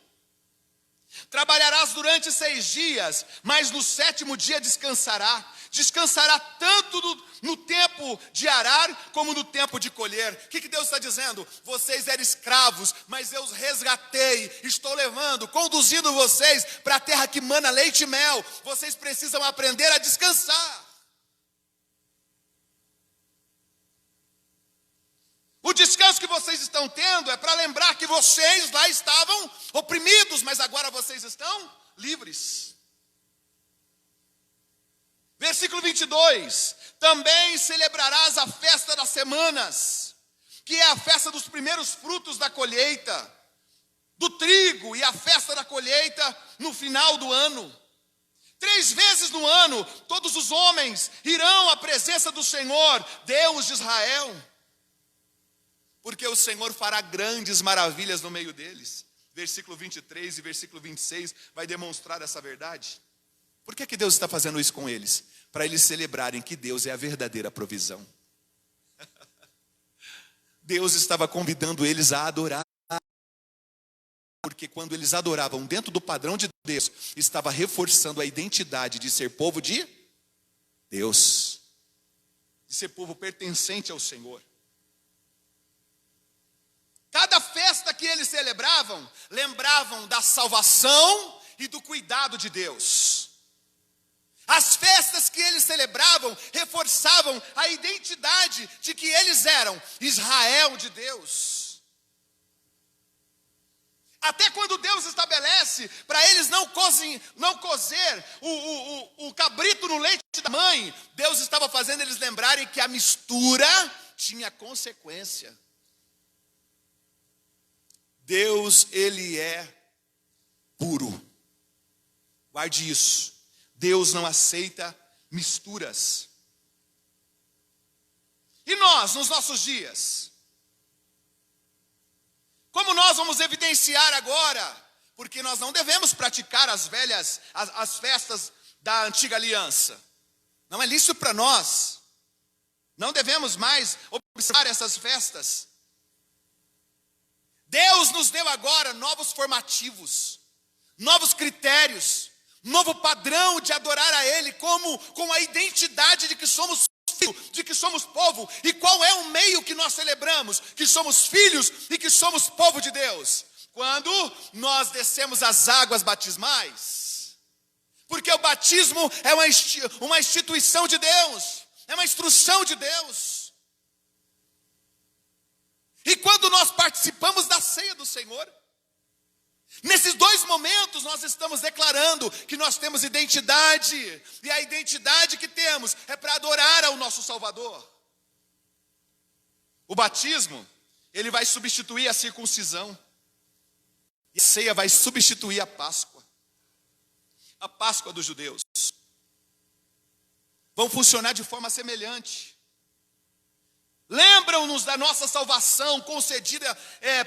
Trabalharás durante 6 dias, mas no 7º dia descansará. Descansará tanto no tempo de arar, como no tempo de colher. O que Deus está dizendo? Vocês eram escravos, mas eu os resgatei. Estou levando, conduzindo vocês para a terra que mana leite e mel. Vocês precisam aprender a descansar. O descanso que vocês estão tendo é para lembrar que vocês lá estavam oprimidos, mas agora vocês estão livres. Versículo 22. Também celebrarás a festa das semanas, que é a festa dos primeiros frutos da colheita, do trigo, e a festa da colheita no final do ano. 3 vezes no ano, todos os homens irão à presença do Senhor, Deus de Israel. porque o Senhor fará grandes maravilhas no meio deles. Versículo 23 e versículo 26 vai demonstrar essa verdade. Por que Deus está fazendo isso com eles? Para eles celebrarem que Deus é a verdadeira provisão. Deus estava convidando eles a adorar. Porque quando eles adoravam dentro do padrão de Deus, estava reforçando a identidade de ser povo de Deus. De ser povo pertencente ao Senhor. Cada festa que eles celebravam, lembravam da salvação e do cuidado de Deus. As festas que eles celebravam reforçavam a identidade de que eles eram Israel de Deus. Até quando Deus estabelece para eles não cozer o cabrito no leite da mãe, Deus estava fazendo eles lembrarem que a mistura tinha consequência. Deus, Ele é puro. Guarde isso. Deus não aceita misturas. E nós, nos nossos dias? Como nós vamos evidenciar agora? Porque nós não devemos praticar as festas da antiga aliança. Não é lícito para nós. Não devemos mais observar essas festas. Deus nos deu agora novos formativos, novos critérios, novo padrão de adorar a Ele, com a identidade de que somos filhos, de que somos povo. E qual é o meio que nós celebramos? Que somos filhos e que somos povo de Deus. Quando nós descemos as águas batismais. Porque o batismo é uma instituição de Deus, é uma instrução de Deus. E quando nós participamos da ceia do Senhor, nesses dois momentos nós estamos declarando que nós temos identidade, e a identidade que temos é para adorar ao nosso Salvador. O batismo, ele vai substituir a circuncisão, e a ceia vai substituir a Páscoa dos judeus. Vão funcionar de forma semelhante. Lembram-nos da nossa salvação concedida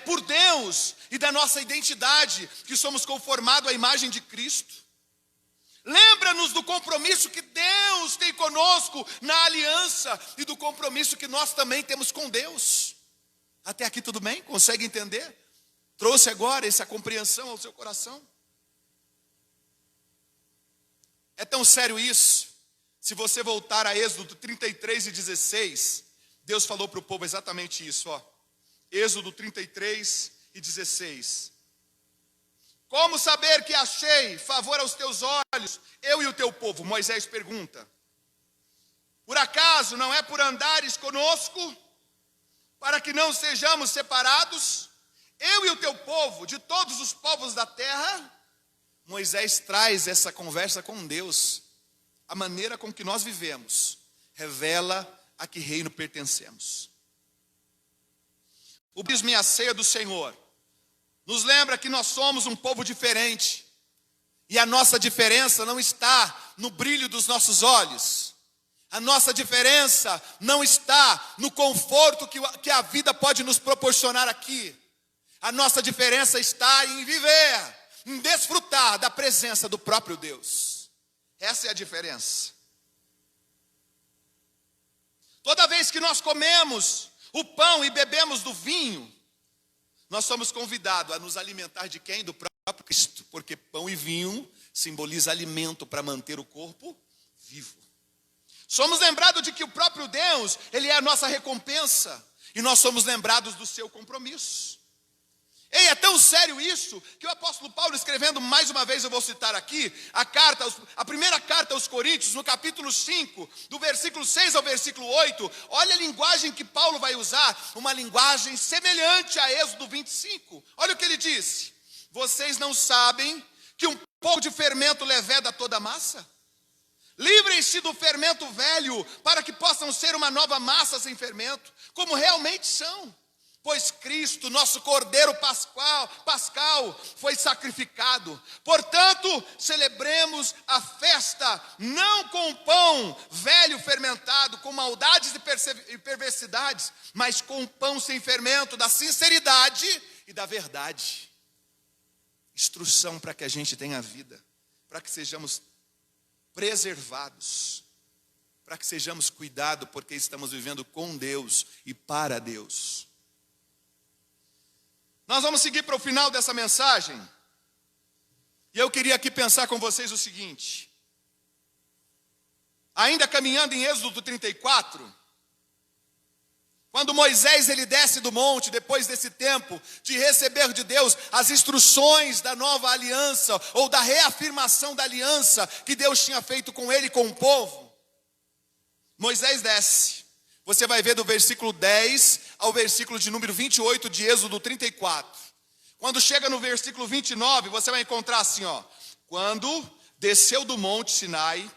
por Deus e da nossa identidade, que somos conformados à imagem de Cristo. Lembra-nos do compromisso que Deus tem conosco na aliança e do compromisso que nós também temos com Deus. Até aqui tudo bem? Consegue entender? Trouxe agora essa compreensão ao seu coração? É tão sério isso. Se você voltar a Êxodo 33 e 16... Deus falou para o povo exatamente isso, ó. Êxodo 33 e 16. Como saber que achei favor aos teus olhos, eu e o teu povo? Moisés pergunta. Por acaso não é por andares conosco, para que não sejamos separados, eu e o teu povo, de todos os povos da terra? Moisés traz essa conversa com Deus. A maneira com que nós vivemos revela a que reino pertencemos. O batismo e a ceia do Senhor nos lembra que nós somos um povo diferente. E a nossa diferença não está no brilho dos nossos olhos. A nossa diferença não está no conforto que a vida pode nos proporcionar aqui. A nossa diferença está em viver, em desfrutar da presença do próprio Deus. Essa é a diferença. Toda vez que nós comemos o pão e bebemos do vinho, nós somos convidados a nos alimentar de quem? Do próprio Cristo. Porque pão e vinho simboliza alimento para manter o corpo vivo. Somos lembrados de que o próprio Deus, Ele é a nossa recompensa. E nós somos lembrados do seu compromisso. Ei, é tão sério isso, que o apóstolo Paulo, escrevendo mais uma vez, eu vou citar aqui, a primeira carta aos Coríntios, no capítulo 5, do versículo 6 ao versículo 8, olha a linguagem que Paulo vai usar, uma linguagem semelhante a Êxodo 25. Olha o que ele disse: vocês não sabem que um pouco de fermento leveda toda a massa? Livrem-se do fermento velho, para que possam ser uma nova massa sem fermento, como realmente são. pois Cristo, nosso Cordeiro Pascal, foi sacrificado. Portanto, celebremos a festa não com pão velho fermentado, com maldades e perversidades, mas com pão sem fermento, da sinceridade e da verdade. Instrução para que a gente tenha vida, para que sejamos preservados, para que sejamos cuidados, porque estamos vivendo com Deus e para Deus. Nós vamos seguir para o final dessa mensagem. E eu queria aqui pensar com vocês o seguinte. Ainda caminhando em Êxodo 34, quando Moisés ele desce do monte, depois desse tempo de receber de Deus as instruções da nova aliança, ou da reafirmação da aliança que Deus tinha feito com ele e com o povo, Moisés desce. Você vai ver do versículo 10 ao versículo de número 28 de Êxodo 34. Quando chega no versículo 29, você vai encontrar assim, ó. Quando desceu do monte Sinai,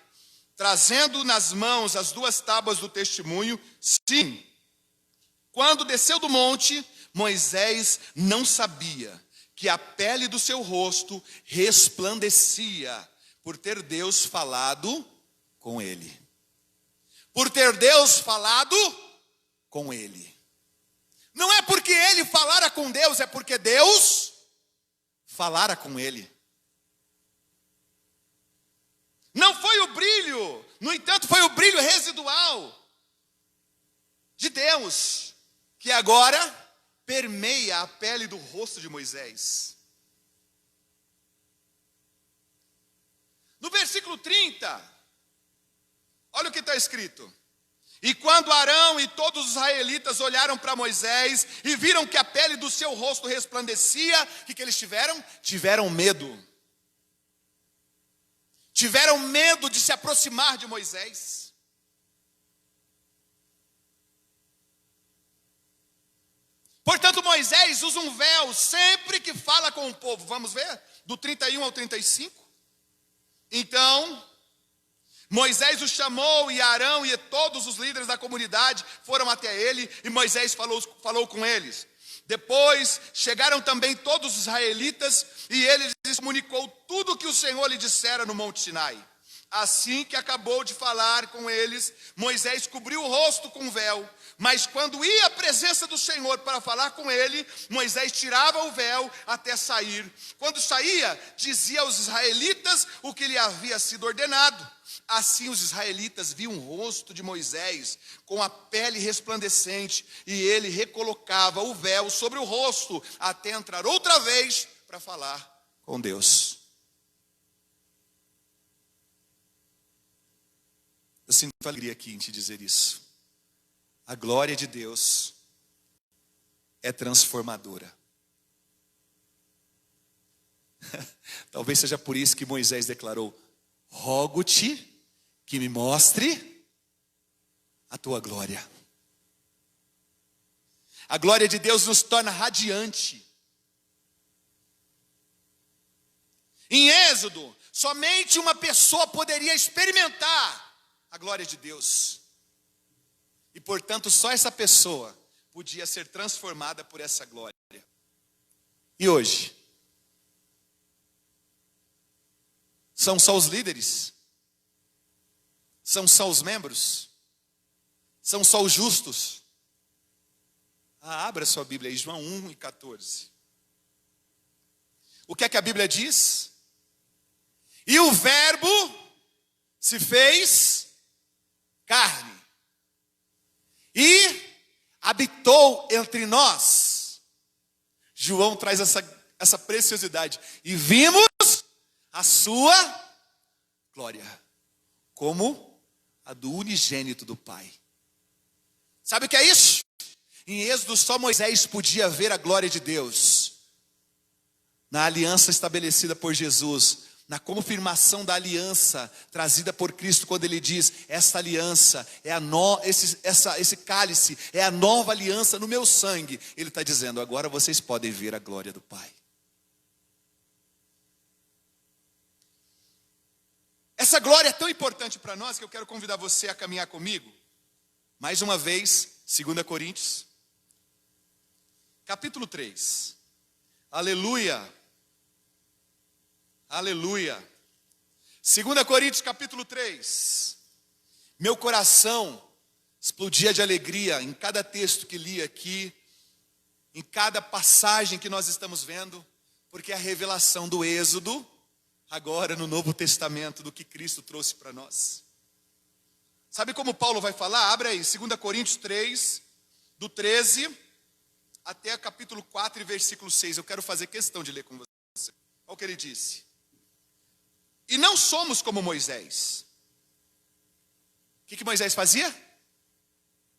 trazendo nas mãos as 2 tábuas do testemunho, sim. Quando desceu do monte, Moisés não sabia que a pele do seu rosto resplandecia, por ter Deus falado com ele. Por ter Deus falado com ele. Não é porque ele falara com Deus, é porque Deus falara com ele. Não foi o brilho, no entanto, foi o brilho residual de Deus, que agora permeia a pele do rosto de Moisés. No versículo 30, olha o que está escrito. E quando Arão e todos os israelitas olharam para Moisés e viram que a pele do seu rosto resplandecia, o que eles tiveram? Tiveram medo. Tiveram medo de se aproximar de Moisés. Portanto, Moisés usa um véu sempre que fala com o povo. Vamos ver? Do 31 ao 35. Então, Moisés o chamou, e Arão e todos os líderes da comunidade foram até ele, e Moisés falou com eles. Depois chegaram também todos os israelitas, e ele lhes comunicou tudo o que o Senhor lhe dissera no Monte Sinai. Assim que acabou de falar com eles, Moisés cobriu o rosto com um véu. Mas quando ia à presença do Senhor para falar com ele, Moisés tirava o véu até sair. Quando saía, dizia aos israelitas o que lhe havia sido ordenado. Assim os israelitas viam o rosto de Moisés com a pele resplandecente, e ele recolocava o véu sobre o rosto até entrar outra vez para falar com Deus. Eu sinto alegria aqui em te dizer isso. A glória de Deus é transformadora. Talvez seja por isso que Moisés declarou: rogo-te que me mostre a tua glória. A glória de Deus nos torna radiante. Em Êxodo, somente uma pessoa poderia experimentar a glória de Deus. E portanto, só essa pessoa podia ser transformada por essa glória. E hoje? São só os líderes? São só os membros? São só os justos? Abra sua Bíblia aí, João 1:14. O que é que a Bíblia diz? E o verbo se fez carne e habitou entre nós. João traz essa preciosidade. E vimos a sua glória, como a do unigênito do Pai. Sabe o que é isso? Em Êxodo só Moisés podia ver a glória de Deus. Na aliança estabelecida por Jesus, na confirmação da aliança trazida por Cristo, quando ele diz: esta aliança é esse cálice é a nova aliança no meu sangue. Ele está dizendo: agora vocês podem ver a glória do Pai. Essa glória é tão importante para nós que eu quero convidar você a caminhar comigo. Mais uma vez, 2 Coríntios. capítulo 3. Aleluia. Aleluia. 2 Coríntios, capítulo 3. Meu coração explodia de alegria em cada texto que li aqui, em cada passagem que nós estamos vendo, porque é a revelação do Êxodo, agora no Novo Testamento, do que Cristo trouxe para nós. Sabe como Paulo vai falar? Abre aí, 2 Coríntios 3, do 13 até capítulo 4 e versículo 6. Eu quero fazer questão de ler com você. Olha o que ele disse. E não somos como Moisés. O que Moisés fazia?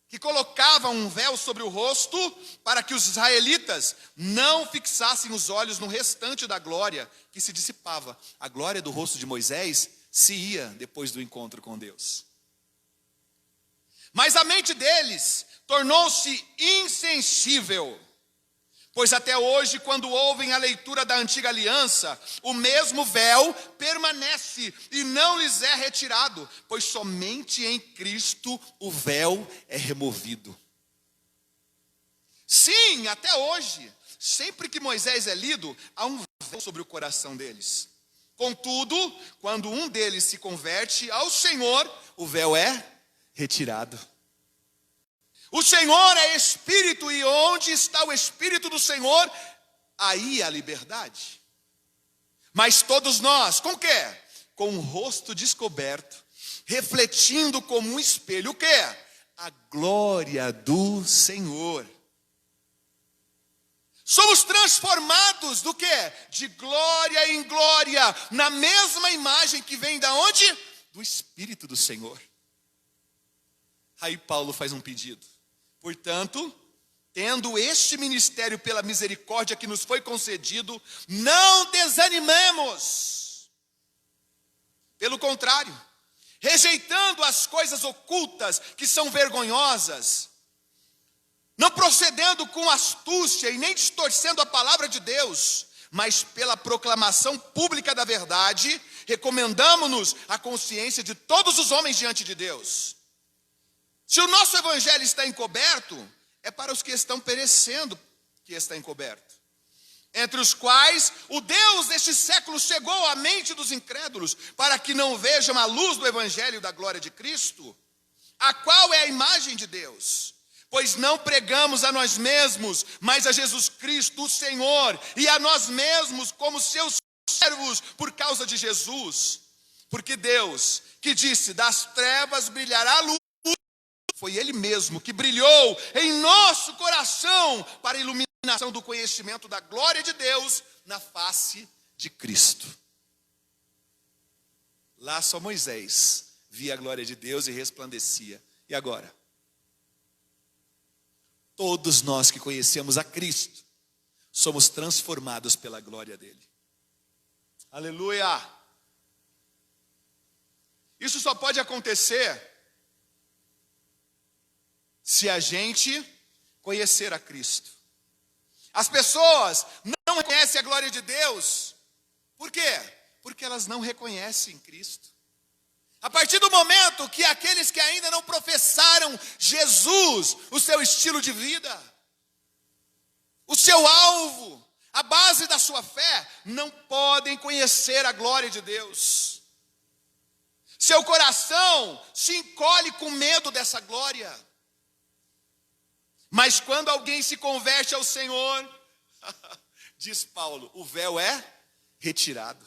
Que colocava um véu sobre o rosto para que os israelitas não fixassem os olhos no restante da glória que se dissipava. A glória do rosto de Moisés se ia depois do encontro com Deus. Mas a mente deles tornou-se insensível, pois até hoje, quando ouvem a leitura da antiga aliança, o mesmo véu permanece e não lhes é retirado, pois somente em Cristo o véu é removido. Sim, até hoje, sempre que Moisés é lido, há um véu sobre o coração deles. Contudo, quando um deles se converte ao Senhor, o véu é retirado. O Senhor é Espírito, e onde está o Espírito do Senhor, aí há liberdade. Mas todos nós, com o quê? Com o rosto descoberto, refletindo como um espelho, o quê? A glória do Senhor. Somos transformados do quê? De glória em glória, na mesma imagem que vem da onde? Do Espírito do Senhor. Aí Paulo faz um pedido. Portanto, tendo este ministério pela misericórdia que nos foi concedido, não desanimemos. Pelo contrário, rejeitando as coisas ocultas que são vergonhosas, não procedendo com astúcia e nem distorcendo a palavra de Deus, mas pela proclamação pública da verdade, recomendamo-nos a consciência de todos os homens diante de Deus. Se o nosso evangelho está encoberto, é para os que estão perecendo que está encoberto, entre os quais o Deus deste século cegou a mente dos incrédulos, para que não vejam a luz do evangelho da glória de Cristo, a qual é a imagem de Deus. Pois não pregamos a nós mesmos, mas a Jesus Cristo, o Senhor, e a nós mesmos como seus servos por causa de Jesus. Porque Deus, que disse, das trevas brilhará a luz, foi Ele mesmo que brilhou em nosso coração para a iluminação do conhecimento da glória de Deus na face de Cristo. Lá só Moisés via a glória de Deus e resplandecia. E agora? Todos nós que conhecemos a Cristo somos transformados pela glória dele. Aleluia! Isso só pode acontecer se a gente conhecer a Cristo. As pessoas não reconhecem a glória de Deus. Por quê? Porque elas não reconhecem Cristo. A partir do momento que aqueles que ainda não professaram Jesus, o seu estilo de vida, o seu alvo, a base da sua fé, não podem conhecer a glória de Deus. Seu coração se encolhe com medo dessa glória. Mas quando alguém se converte ao Senhor, diz Paulo, o véu é retirado.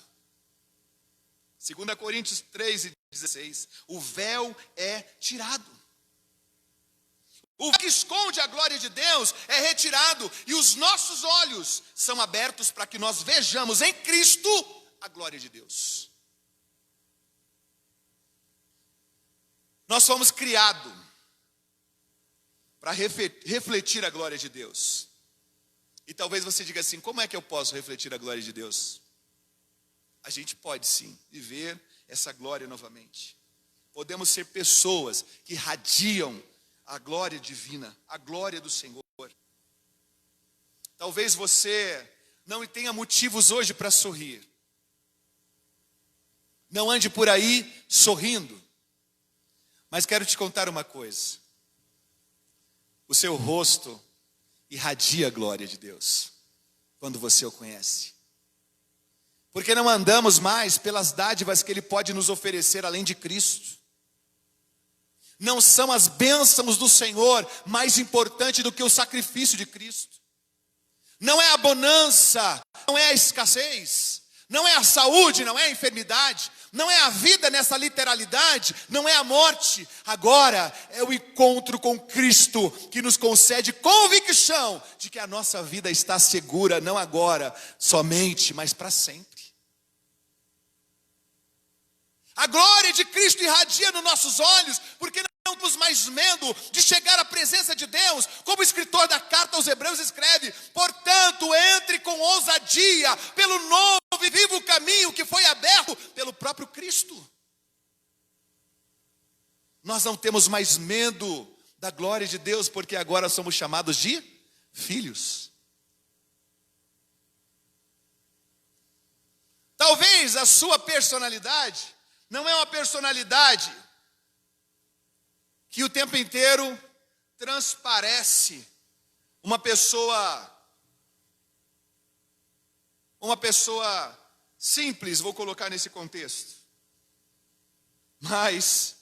2 Coríntios 3:16, o véu é tirado. O véu que esconde a glória de Deus é retirado e os nossos olhos são abertos para que nós vejamos em Cristo a glória de Deus. Nós fomos criados para refletir a glória de Deus. E talvez você diga assim, como é que eu posso refletir a glória de Deus? A gente pode sim viver essa glória novamente. Podemos ser pessoas que radiam a glória divina, a glória do Senhor. Talvez você não tenha motivos hoje para sorrir. Não ande por aí sorrindo. Mas quero te contar uma coisa. O seu rosto irradia a glória de Deus quando você o conhece. Porque não andamos mais pelas dádivas que Ele pode nos oferecer além de Cristo. Não são as bênçãos do Senhor mais importantes do que o sacrifício de Cristo. Não é a bonança, não é a escassez, não é a saúde, não é a enfermidade, não é a vida nessa literalidade, não é a morte. Agora é o encontro com Cristo que nos concede convicção de que a nossa vida está segura, não agora somente, mas para sempre. A glória de Cristo irradia nos nossos olhos, porque não temos mais medo de chegar à presença de Deus, como o escritor da carta aos Hebreus escreve: portanto, entre com ousadia pelo novo e vivo caminho que foi aberto pelo próprio Cristo. Nós não temos mais medo da glória de Deus, porque agora somos chamados de filhos. Talvez a sua personalidade não é uma personalidade que o tempo inteiro transparece uma pessoa simples, vou colocar nesse contexto. Mas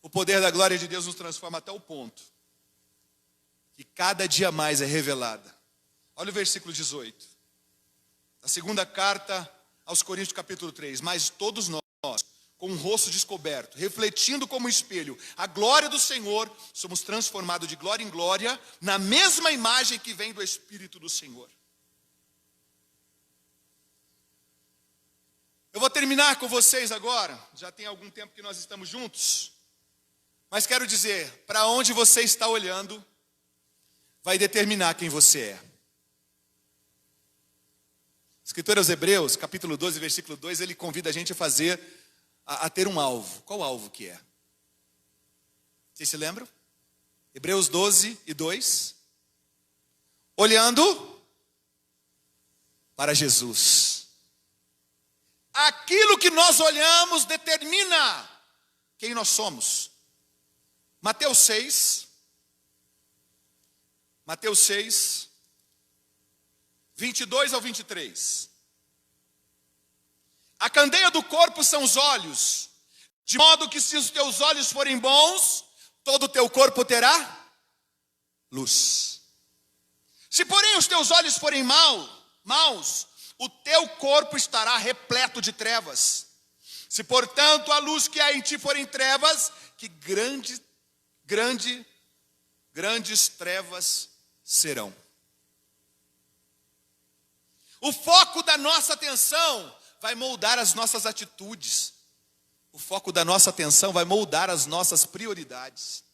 o poder da glória de Deus nos transforma até o ponto que cada dia mais é revelada. Olha o versículo 18. A segunda carta aos Coríntios, capítulo 3. Mas todos nós, com o rosto descoberto, refletindo como um espelho a glória do Senhor, somos transformados de glória em glória, na mesma imagem que vem do Espírito do Senhor. Eu vou terminar com vocês agora, já tem algum tempo que nós estamos juntos, mas quero dizer, para onde você está olhando, vai determinar quem você é. Escritor aos Hebreus, capítulo 12, versículo 2, ele convida a gente a ter um alvo. Qual alvo que é? Vocês se lembram? Hebreus 12 e 2. Olhando para Jesus. Aquilo que nós olhamos determina quem nós somos. Mateus 6, 22 ao 23. A candeia do corpo são os olhos, de modo que se os teus olhos forem bons, todo o teu corpo terá luz. Se porém os teus olhos forem maus, o teu corpo estará repleto de trevas. Se portanto a luz que há em ti forem trevas, que grandes trevas serão. O foco da nossa atenção vai moldar as nossas atitudes. O foco da nossa atenção vai moldar as nossas prioridades.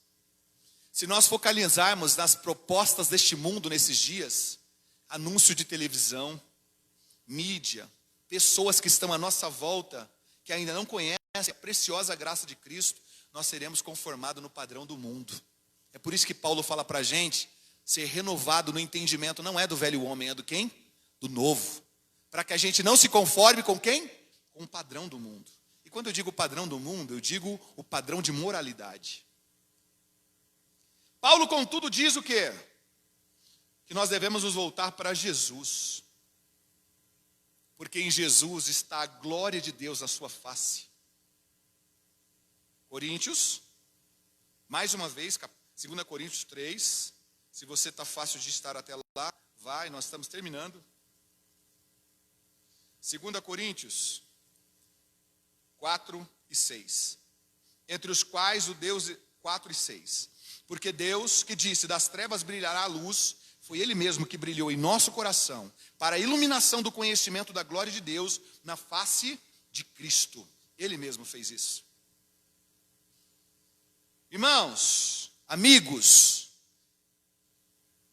Se nós focalizarmos nas propostas deste mundo nesses dias, anúncio de televisão, mídia, pessoas que estão à nossa volta, que ainda não conhecem a preciosa graça de Cristo, nós seremos conformados no padrão do mundo. É por isso que Paulo fala para a gente, ser renovado no entendimento não é do velho homem, é do quem? Do novo, para que a gente não se conforme com quem? Com o padrão do mundo. E quando eu digo padrão do mundo, eu digo o padrão de moralidade. Paulo, contudo, diz o quê? Que nós devemos nos voltar para Jesus, porque em Jesus está a glória de Deus à sua face. Coríntios, mais uma vez, 2 Coríntios 3, se você está fácil de estar até lá, vai, nós estamos terminando. 2 Coríntios 4 e 6. Entre os quais o Deus 4 e 6. Porque Deus que disse, das trevas brilhará a luz, foi Ele mesmo que brilhou em nosso coração, para a iluminação do conhecimento da glória de Deus na face de Cristo. Ele mesmo fez isso. Irmãos, amigos,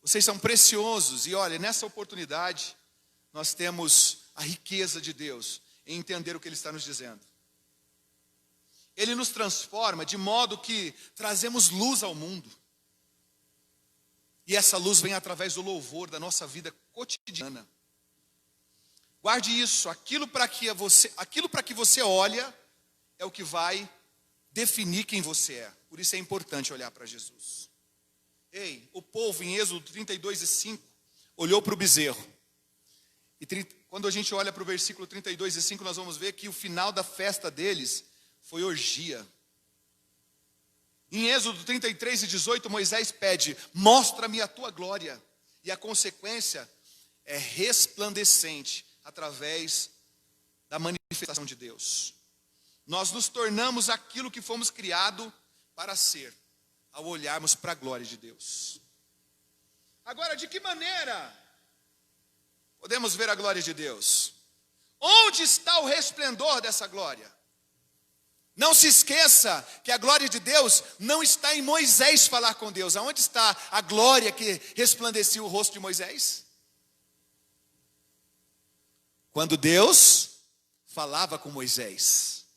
vocês são preciosos. E olha, nessa oportunidade, nós temos a riqueza de Deus em entender o que Ele está nos dizendo. Ele nos transforma de modo que trazemos luz ao mundo. E essa luz vem através do louvor da nossa vida cotidiana. Guarde isso, aquilo para que você olha é o que vai definir quem você é. Por isso é importante olhar para Jesus. Ei, o povo em Êxodo 32:5 olhou para o bezerro. E quando a gente olha para o versículo 32:5, nós vamos ver que o final da festa deles foi orgia. Em Êxodo 33:18, Moisés pede: mostra-me a tua glória. E a consequência é resplandecente através da manifestação de Deus. Nós nos tornamos aquilo que fomos criados para ser, ao olharmos para a glória de Deus. Agora, de que maneira podemos ver a glória de Deus? Onde está o resplendor dessa glória? Não se esqueça que a glória de Deus não está em Moisés falar com Deus. Aonde está a glória que resplandecia o rosto de Moisés? Quando Deus falava com Moisés.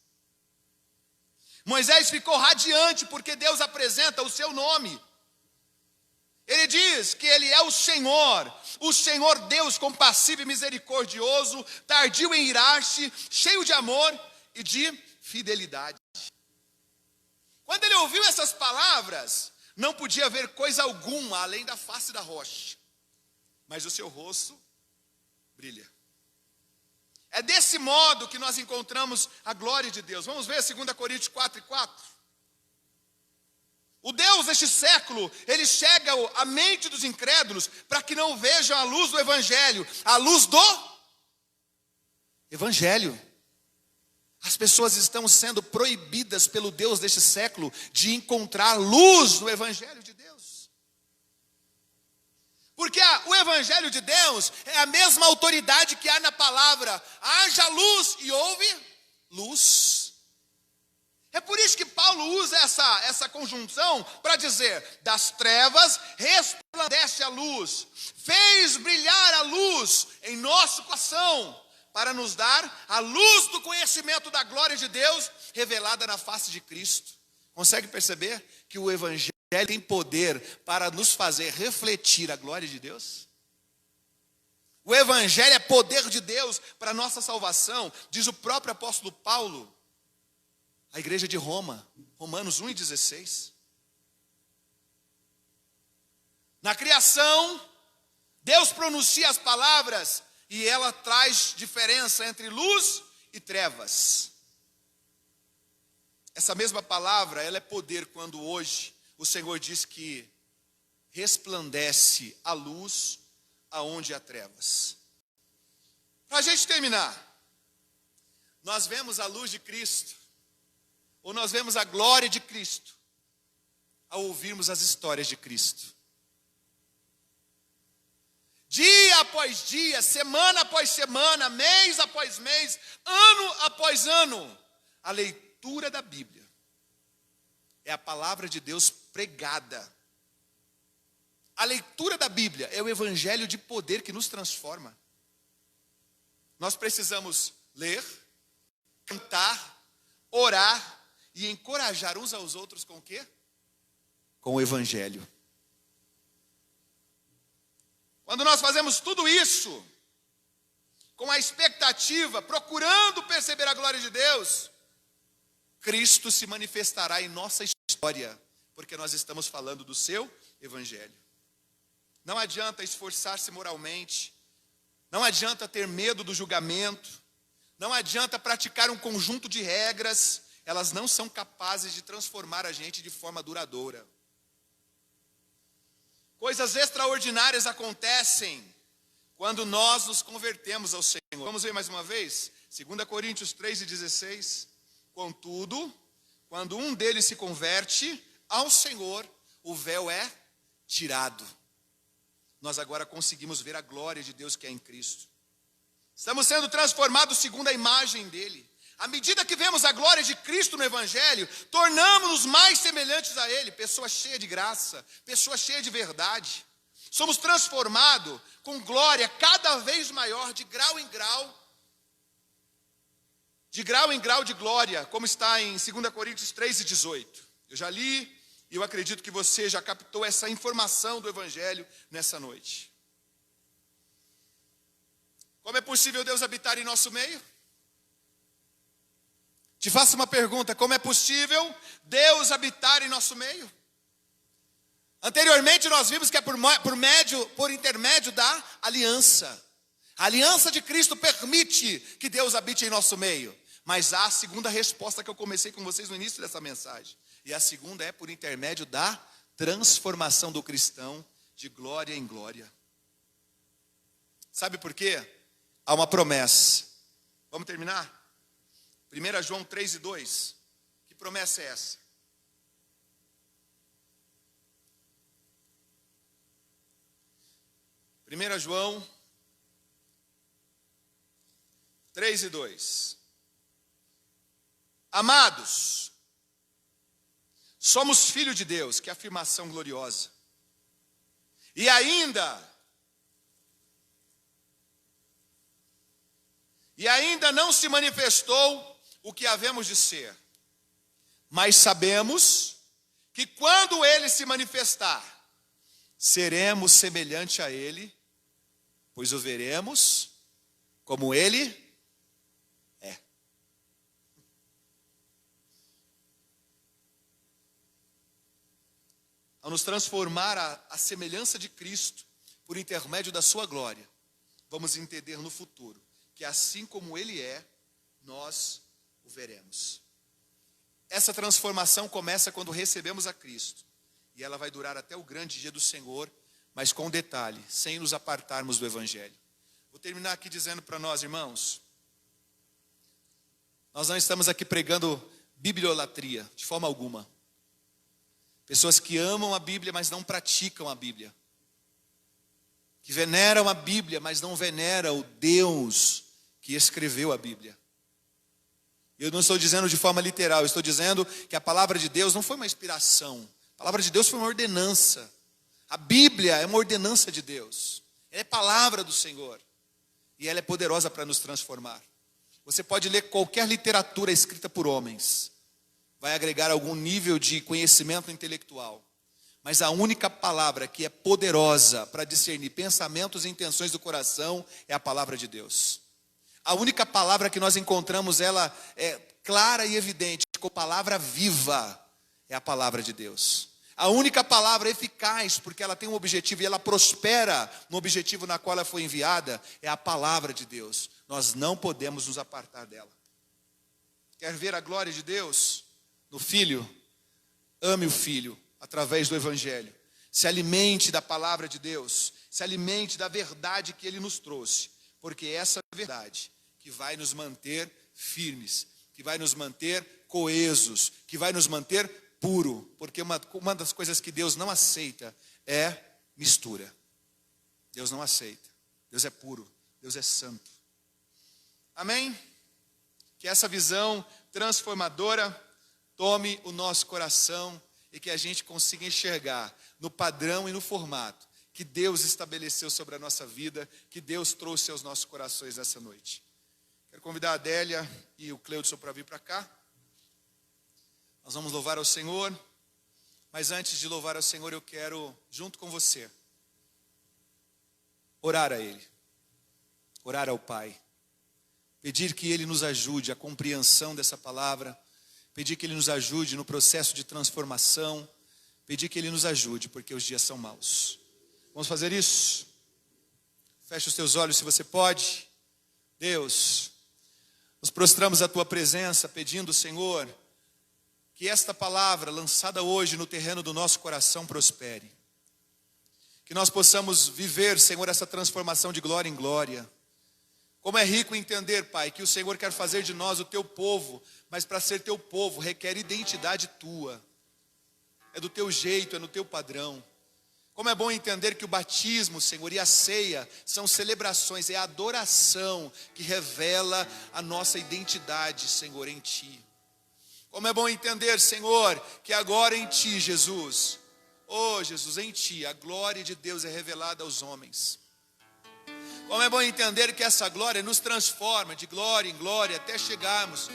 Moisés ficou radiante porque Deus apresenta o seu nome. Ele diz que ele é o Senhor Deus compassivo e misericordioso, tardio em irar-se, cheio de amor e de fidelidade. Quando ele ouviu essas palavras, não podia ver coisa alguma além da face da rocha, mas o seu rosto brilha. É desse modo que nós encontramos a glória de Deus. Vamos ver 2 Coríntios 4:4. O Deus deste século, ele chega à mente dos incrédulos para que não vejam a luz do Evangelho, a luz do Evangelho. As pessoas estão sendo proibidas pelo Deus deste século de encontrar luz no Evangelho de Deus. Porque o Evangelho de Deus é a mesma autoridade que há na palavra: haja luz e houve luz. É por isso que Paulo usa essa conjunção para dizer: das trevas resplandece a luz, fez brilhar a luz em nosso coração, para nos dar a luz do conhecimento da glória de Deus revelada na face de Cristo. Consegue perceber que o Evangelho tem poder para nos fazer refletir a glória de Deus? O Evangelho é poder de Deus para a nossa salvação, diz o próprio apóstolo Paulo, à igreja de Roma, Romanos 1:16. Na criação, Deus pronuncia as palavras e ela traz diferença entre luz e trevas. Essa mesma palavra, ela é poder quando hoje o Senhor diz que resplandece a luz aonde há trevas. Para a gente terminar, nós vemos a luz de Cristo, ou nós vemos a glória de Cristo, ao ouvirmos as histórias de Cristo. Dia após dia, semana após semana, mês após mês, ano após ano, a leitura da Bíblia é a palavra de Deus pregada. A leitura da Bíblia é o evangelho de poder que nos transforma. Nós precisamos ler, cantar, orar e encorajar uns aos outros com o quê? Com o evangelho. Quando nós fazemos tudo isso, com a expectativa, procurando perceber a glória de Deus, Cristo se manifestará em nossa história, porque nós estamos falando do seu evangelho. Não adianta esforçar-se moralmente, não adianta ter medo do julgamento, não adianta praticar um conjunto de regras, elas não são capazes de transformar a gente de forma duradoura. Coisas extraordinárias acontecem quando nós nos convertemos ao Senhor. Vamos ver mais uma vez? 2 Coríntios 3:16. Contudo, quando um deles se converte ao Senhor, o véu é tirado. Nós agora conseguimos ver a glória de Deus que é em Cristo. Estamos sendo transformados segundo a imagem dele. À medida que vemos a glória de Cristo no Evangelho, tornamos-nos mais semelhantes a Ele, pessoa cheia de graça, pessoa cheia de verdade. Somos transformados com glória cada vez maior, de grau em grau de glória, como está em 2 Coríntios 3:18. Eu já li e eu acredito que você já captou essa informação do Evangelho nessa noite. Como é possível Deus habitar em nosso meio? Te faço uma pergunta: como é possível Deus habitar em nosso meio? Anteriormente nós vimos que é por intermédio da aliança. A aliança de Cristo permite que Deus habite em nosso meio. Mas há a segunda resposta que eu comecei com vocês no início dessa mensagem. E a segunda é por intermédio da transformação do cristão de glória em glória. Sabe por quê? Há uma promessa. Vamos terminar? 1 João 3:2. Que promessa é essa? João 3:2. Amados, somos filhos de Deus, que afirmação gloriosa. E ainda não se manifestou o que havemos de ser. Mas sabemos que quando ele se manifestar, seremos semelhante a ele, pois o veremos como ele é. Ao nos transformar à semelhança de Cristo, por intermédio da sua glória, vamos entender no futuro que assim como ele é, nós o veremos. Essa transformação começa quando recebemos a Cristo. E ela vai durar até o grande dia do Senhor, mas com detalhe, sem nos apartarmos do Evangelho. Vou terminar aqui dizendo para nós, irmãos, nós não estamos aqui pregando bibliolatria, de forma alguma. Pessoas que amam a Bíblia, mas não praticam a Bíblia. Que veneram a Bíblia, mas não veneram o Deus que escreveu a Bíblia. Eu não estou dizendo de forma literal, eu estou dizendo que a palavra de Deus não foi uma inspiração. A palavra de Deus foi uma ordenança. A Bíblia é uma ordenança de Deus. Ela é palavra do Senhor. E ela é poderosa para nos transformar. Você pode ler qualquer literatura escrita por homens. Vai agregar algum nível de conhecimento intelectual. Mas a única palavra que é poderosa para discernir pensamentos e intenções do coração é a palavra de Deus. A única palavra que nós encontramos, ela é clara e evidente, como palavra viva, é a palavra de Deus. A única palavra eficaz, porque ela tem um objetivo e ela prospera no objetivo na qual ela foi enviada, é a palavra de Deus. Nós não podemos nos apartar dela. Quer ver a glória de Deus no Filho? Ame o Filho através do Evangelho. Se alimente da palavra de Deus. Se alimente da verdade que Ele nos trouxe. Porque é essa verdade que vai nos manter firmes, que vai nos manter coesos, que vai nos manter puro. Porque uma das coisas que Deus não aceita é mistura. Deus não aceita. Deus é puro. Deus é santo. Amém? Que essa visão transformadora tome o nosso coração e que a gente consiga enxergar no padrão e no formato que Deus estabeleceu sobre a nossa vida, que Deus trouxe aos nossos corações essa noite. Quero convidar a Adélia e o Cleudson para vir para cá. Nós vamos louvar ao Senhor, mas antes de louvar ao Senhor, eu quero, junto com você, orar a Ele, orar ao Pai, pedir que Ele nos ajude a compreensão dessa palavra, pedir que Ele nos ajude no processo de transformação, pedir que Ele nos ajude, porque os dias são maus. Vamos fazer isso? Feche os teus olhos se você pode. Deus, nos prostramos à Tua presença, pedindo, Senhor, que esta palavra lançada hoje no terreno do nosso coração prospere. Que nós possamos viver, Senhor, essa transformação de glória em glória. Como é rico entender, Pai, que o Senhor quer fazer de nós o Teu povo, mas para ser Teu povo requer identidade Tua. É do Teu jeito, é no Teu padrão. Como é bom entender que o batismo, Senhor, e a ceia são celebrações, é a adoração que revela a nossa identidade, Senhor, em Ti. Como é bom entender, Senhor, que agora em Ti, Jesus, Jesus, em Ti, a glória de Deus é revelada aos homens. Como é bom entender que essa glória nos transforma de glória em glória até chegarmos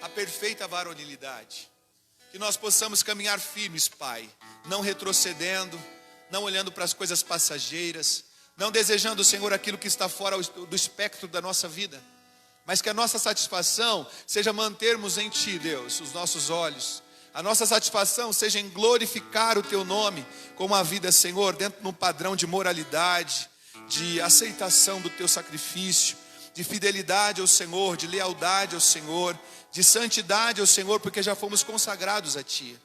à perfeita varonilidade. Que nós possamos caminhar firmes, Pai, não retrocedendo, não olhando para as coisas passageiras, não desejando, Senhor, aquilo que está fora do espectro da nossa vida, mas que a nossa satisfação seja mantermos em Ti, Deus, os nossos olhos, A nossa satisfação seja em glorificar o Teu nome com uma vida, Senhor, dentro de um padrão de moralidade, de aceitação do Teu sacrifício, de fidelidade ao Senhor, de lealdade ao Senhor, de santidade ao Senhor, porque já fomos consagrados a Ti.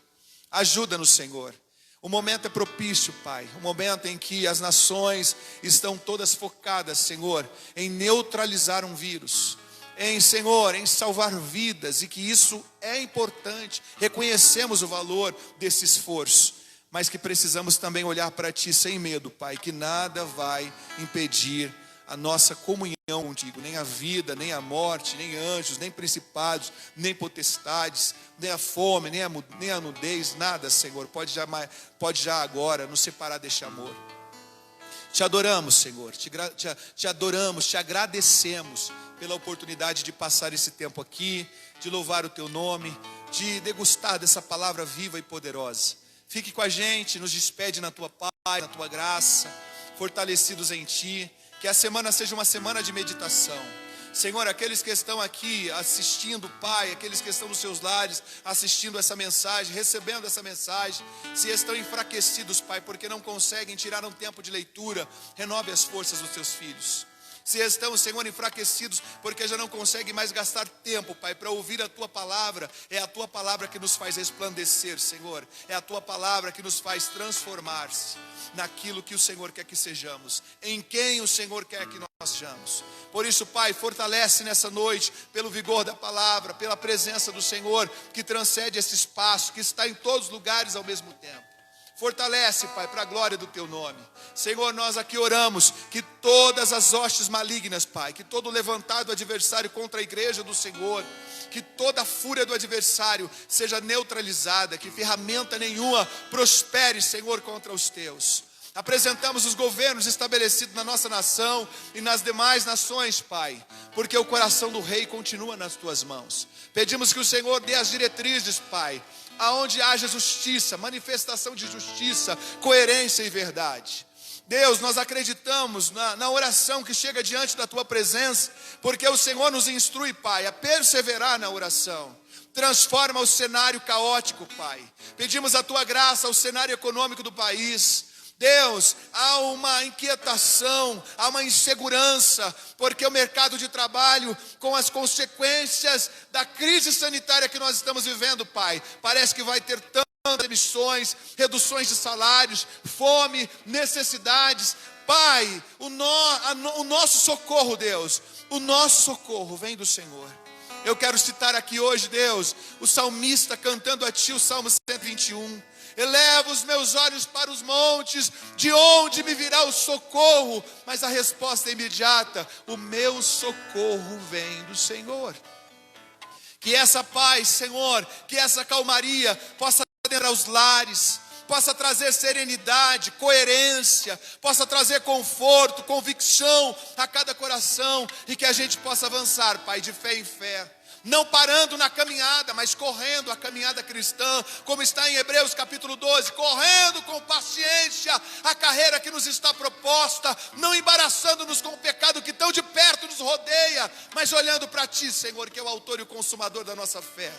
Ajuda-nos, Senhor. O momento é propício, Pai, o momento em que as nações estão todas focadas, Senhor, em neutralizar um vírus, Senhor, em salvar vidas, e que isso é importante, reconhecemos o valor desse esforço, mas que precisamos também olhar para Ti sem medo, Pai, que nada vai impedir a nossa comunhão contigo, nem a vida, nem a morte, nem anjos, nem principados, nem potestades, nem a fome, nem a nudez, nada, Senhor, pode já agora nos separar deste amor. Te adoramos, Senhor, te adoramos, te agradecemos pela oportunidade de passar esse tempo aqui, de louvar o Teu nome, de degustar dessa palavra viva e poderosa. Fique com a gente, nos despede na Tua paz, na Tua graça, fortalecidos em Ti. Que a semana seja uma semana de meditação. Senhor, aqueles que estão aqui assistindo, Pai, aqueles que estão nos seus lares assistindo essa mensagem, recebendo essa mensagem, se estão enfraquecidos, Pai, porque não conseguem tirar um tempo de leitura, renove as forças dos Teus filhos. Se estão, Senhor, enfraquecidos, porque já não conseguem mais gastar tempo, Pai, para ouvir a Tua palavra, é a Tua palavra que nos faz resplandecer, Senhor, é a Tua palavra que nos faz transformar-se naquilo que o Senhor quer que sejamos, em quem o Senhor quer que nós sejamos. Por isso, Pai, fortalece nessa noite, pelo vigor da palavra, pela presença do Senhor, que transcende esse espaço, que está em todos os lugares ao mesmo tempo. Fortalece, Pai, para a glória do Teu nome. Senhor, nós aqui oramos que todas as hostes malignas, Pai, que todo levantado adversário contra a igreja do Senhor, que toda a fúria do adversário seja neutralizada, que ferramenta nenhuma prospere, Senhor, contra os Teus. Apresentamos os governos estabelecidos na nossa nação e nas demais nações, Pai, porque o coração do rei continua nas Tuas mãos. Pedimos que o Senhor dê as diretrizes, Pai, aonde haja justiça, manifestação de justiça, coerência e verdade. Deus, nós acreditamos na oração que chega diante da Tua presença, porque o Senhor nos instrui, Pai, a perseverar na oração. Transforma o cenário caótico, Pai. Pedimos a Tua graça ao cenário econômico do país. Deus, há uma inquietação, há uma insegurança, porque o mercado de trabalho, com as consequências da crise sanitária que nós estamos vivendo, Pai, parece que vai ter tantas emissões, reduções de salários, fome, necessidades. Pai, o nosso socorro, Deus, o nosso socorro vem do Senhor. Eu quero citar aqui hoje, Deus, o salmista cantando a Ti o Salmo 121. Eleva os meus olhos para os montes, de onde me virá o socorro? Mas a resposta é imediata: o meu socorro vem do Senhor. Que essa paz, Senhor, que essa calmaria possa adentrar os lares, possa trazer serenidade, coerência, possa trazer conforto, convicção a cada coração, e que a gente possa avançar, Pai, de fé em fé. Não parando na caminhada, mas correndo a caminhada cristã, como está em Hebreus capítulo 12, correndo com paciência a carreira que nos está proposta, não embaraçando-nos com o pecado que tão de perto nos rodeia, mas olhando para Ti, Senhor, que é o autor e o consumador da nossa fé.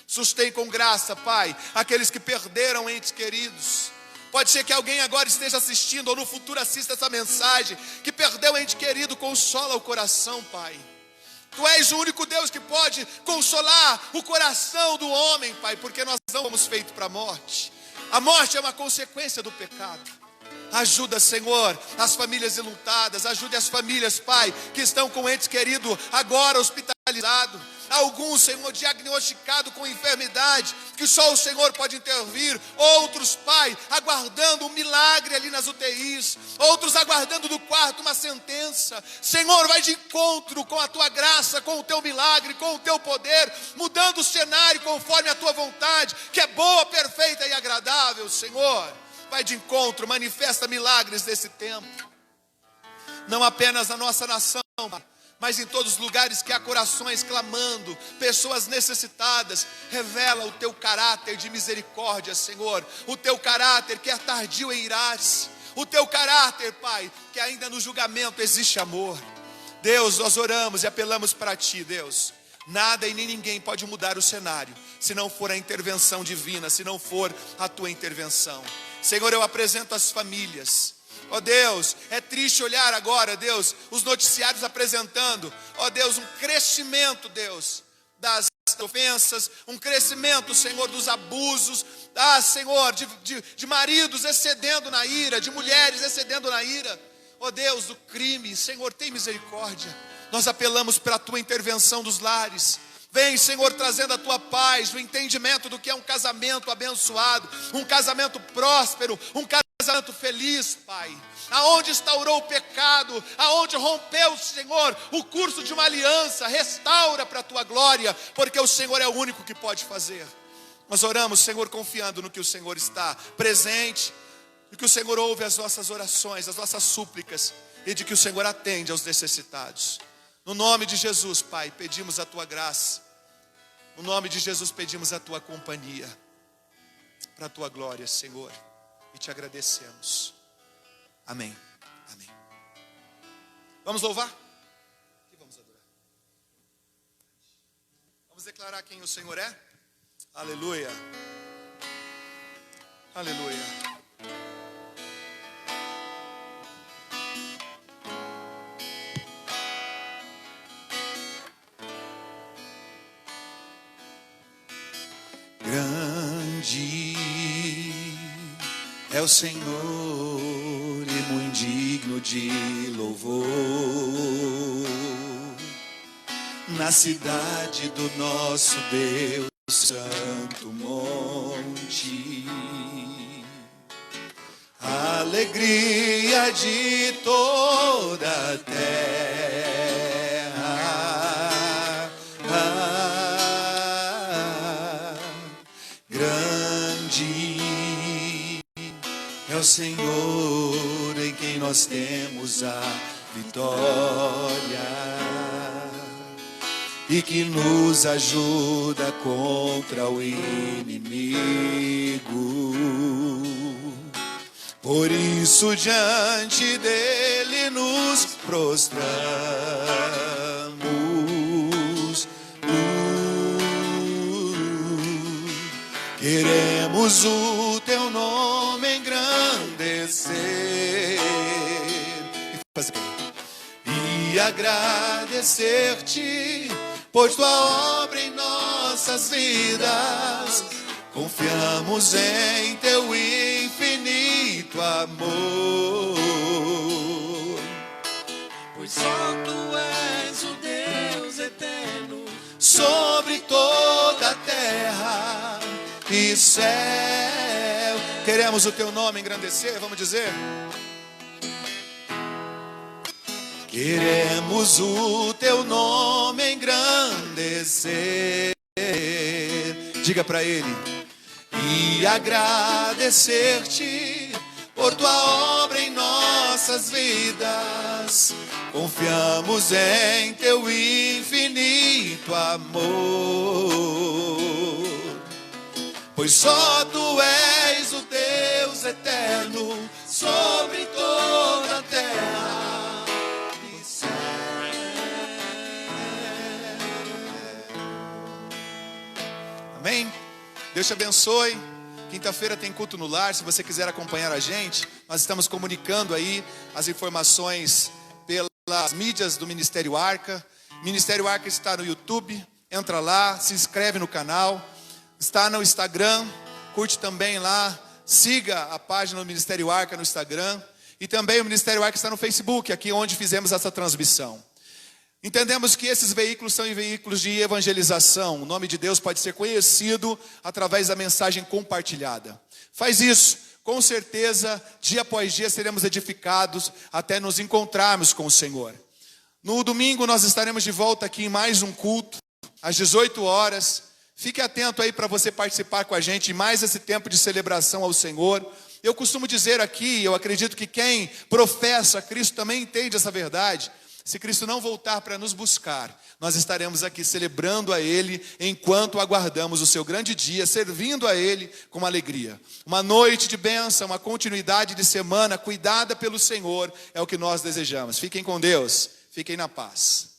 Sustém com graça, Pai, aqueles que perderam entes queridos. Pode ser que alguém agora esteja assistindo, ou no futuro assista essa mensagem, que perdeu um ente querido. Consola o coração, Pai. Tu és o único Deus que pode consolar o coração do homem, Pai, porque nós não fomos feitos para a morte. A morte é uma consequência do pecado. Ajuda, Senhor, as famílias enlutadas, ajude as famílias, Pai, que estão com ente querido agora hospitalizado. Alguns, Senhor, diagnosticado com enfermidade, que só o Senhor pode intervir. Outros, Pai, aguardando um milagre ali nas UTIs. Outros aguardando no quarto uma sentença. Senhor, vai de encontro com a Tua graça, com o Teu milagre, com o Teu poder, mudando o cenário conforme a Tua vontade, que é boa, perfeita e agradável, Senhor. Vai de encontro, manifesta milagres desse tempo. Não apenas na nossa nação, mas em todos os lugares que há corações clamando, pessoas necessitadas. Revela o Teu caráter de misericórdia, Senhor. O Teu caráter que é tardio em irar-se. O Teu caráter, Pai, que ainda no julgamento existe amor. Deus, nós oramos e apelamos para Ti, Deus. Nada e nem ninguém pode mudar o cenário, se não for a intervenção divina, se não for a tua intervenção. Senhor, eu apresento as famílias. Ó Deus, é triste olhar agora, Deus, os noticiários apresentando, ó Deus, um crescimento, Deus, das ofensas, um crescimento, Senhor, dos abusos, Senhor, de maridos excedendo na ira, de mulheres excedendo na ira, ó Deus, do crime. Senhor, tem misericórdia. Nós apelamos para a tua intervenção dos lares. Vem, Senhor, trazendo a tua paz, o entendimento do que é um casamento abençoado, um casamento próspero, um casamento feliz, Pai. Aonde instaurou o pecado, aonde rompeu, Senhor, o curso de uma aliança, restaura para a tua glória, porque o Senhor é o único que pode fazer. Nós oramos, Senhor, confiando no que o Senhor está presente, de que o Senhor ouve as nossas orações, as nossas súplicas, e de que o Senhor atende aos necessitados. No nome de Jesus, Pai, pedimos a tua graça. No nome de Jesus pedimos a tua companhia, para a tua glória, Senhor, e te agradecemos. Amém. Amém. Vamos louvar? E vamos adorar. Vamos declarar quem o Senhor é? Aleluia. Aleluia. Grande é o Senhor e muito digno de louvor, na cidade do nosso Deus, santo monte. Alegria de toda a terra. É o Senhor em quem nós temos a vitória e que nos ajuda contra o inimigo. Por isso diante dele nos prostramos, queremos o teu nome engrandecer e agradecer-te por tua obra em nossas vidas. Confiamos em teu infinito amor, pois só tu és o Deus eterno sobre toda a terra e céu. Queremos o teu nome engrandecer, vamos dizer. Queremos o teu nome engrandecer. Diga para ele. E agradecer-te por tua obra em nossas vidas. Confiamos em teu infinito amor, pois só tu és o Deus eterno sobre toda a terra e céu. Amém? Deus te abençoe. Quinta-feira tem culto no lar. Se você quiser acompanhar a gente, nós estamos comunicando aí as informações pelas mídias do Ministério Arca. O Ministério Arca está no YouTube. Entra lá, se inscreve no canal. Está no Instagram, curte também lá, siga a página do Ministério Arca no Instagram. E também o Ministério Arca está no Facebook, aqui onde fizemos essa transmissão. Entendemos que esses veículos são veículos de evangelização. O nome de Deus pode ser conhecido através da mensagem compartilhada. Faz isso, com certeza, dia após dia seremos edificados até nos encontrarmos com o Senhor. No domingo nós estaremos de volta aqui em mais um culto, às 18 horas. Fique atento aí para você participar com a gente em mais esse tempo de celebração ao Senhor. Eu costumo dizer aqui, eu acredito que quem professa Cristo também entende essa verdade. Se Cristo não voltar para nos buscar, nós estaremos aqui celebrando a Ele enquanto aguardamos o seu grande dia, servindo a Ele com alegria. Uma noite de bênção, uma continuidade de semana cuidada pelo Senhor, é o que nós desejamos. Fiquem com Deus, fiquem na paz.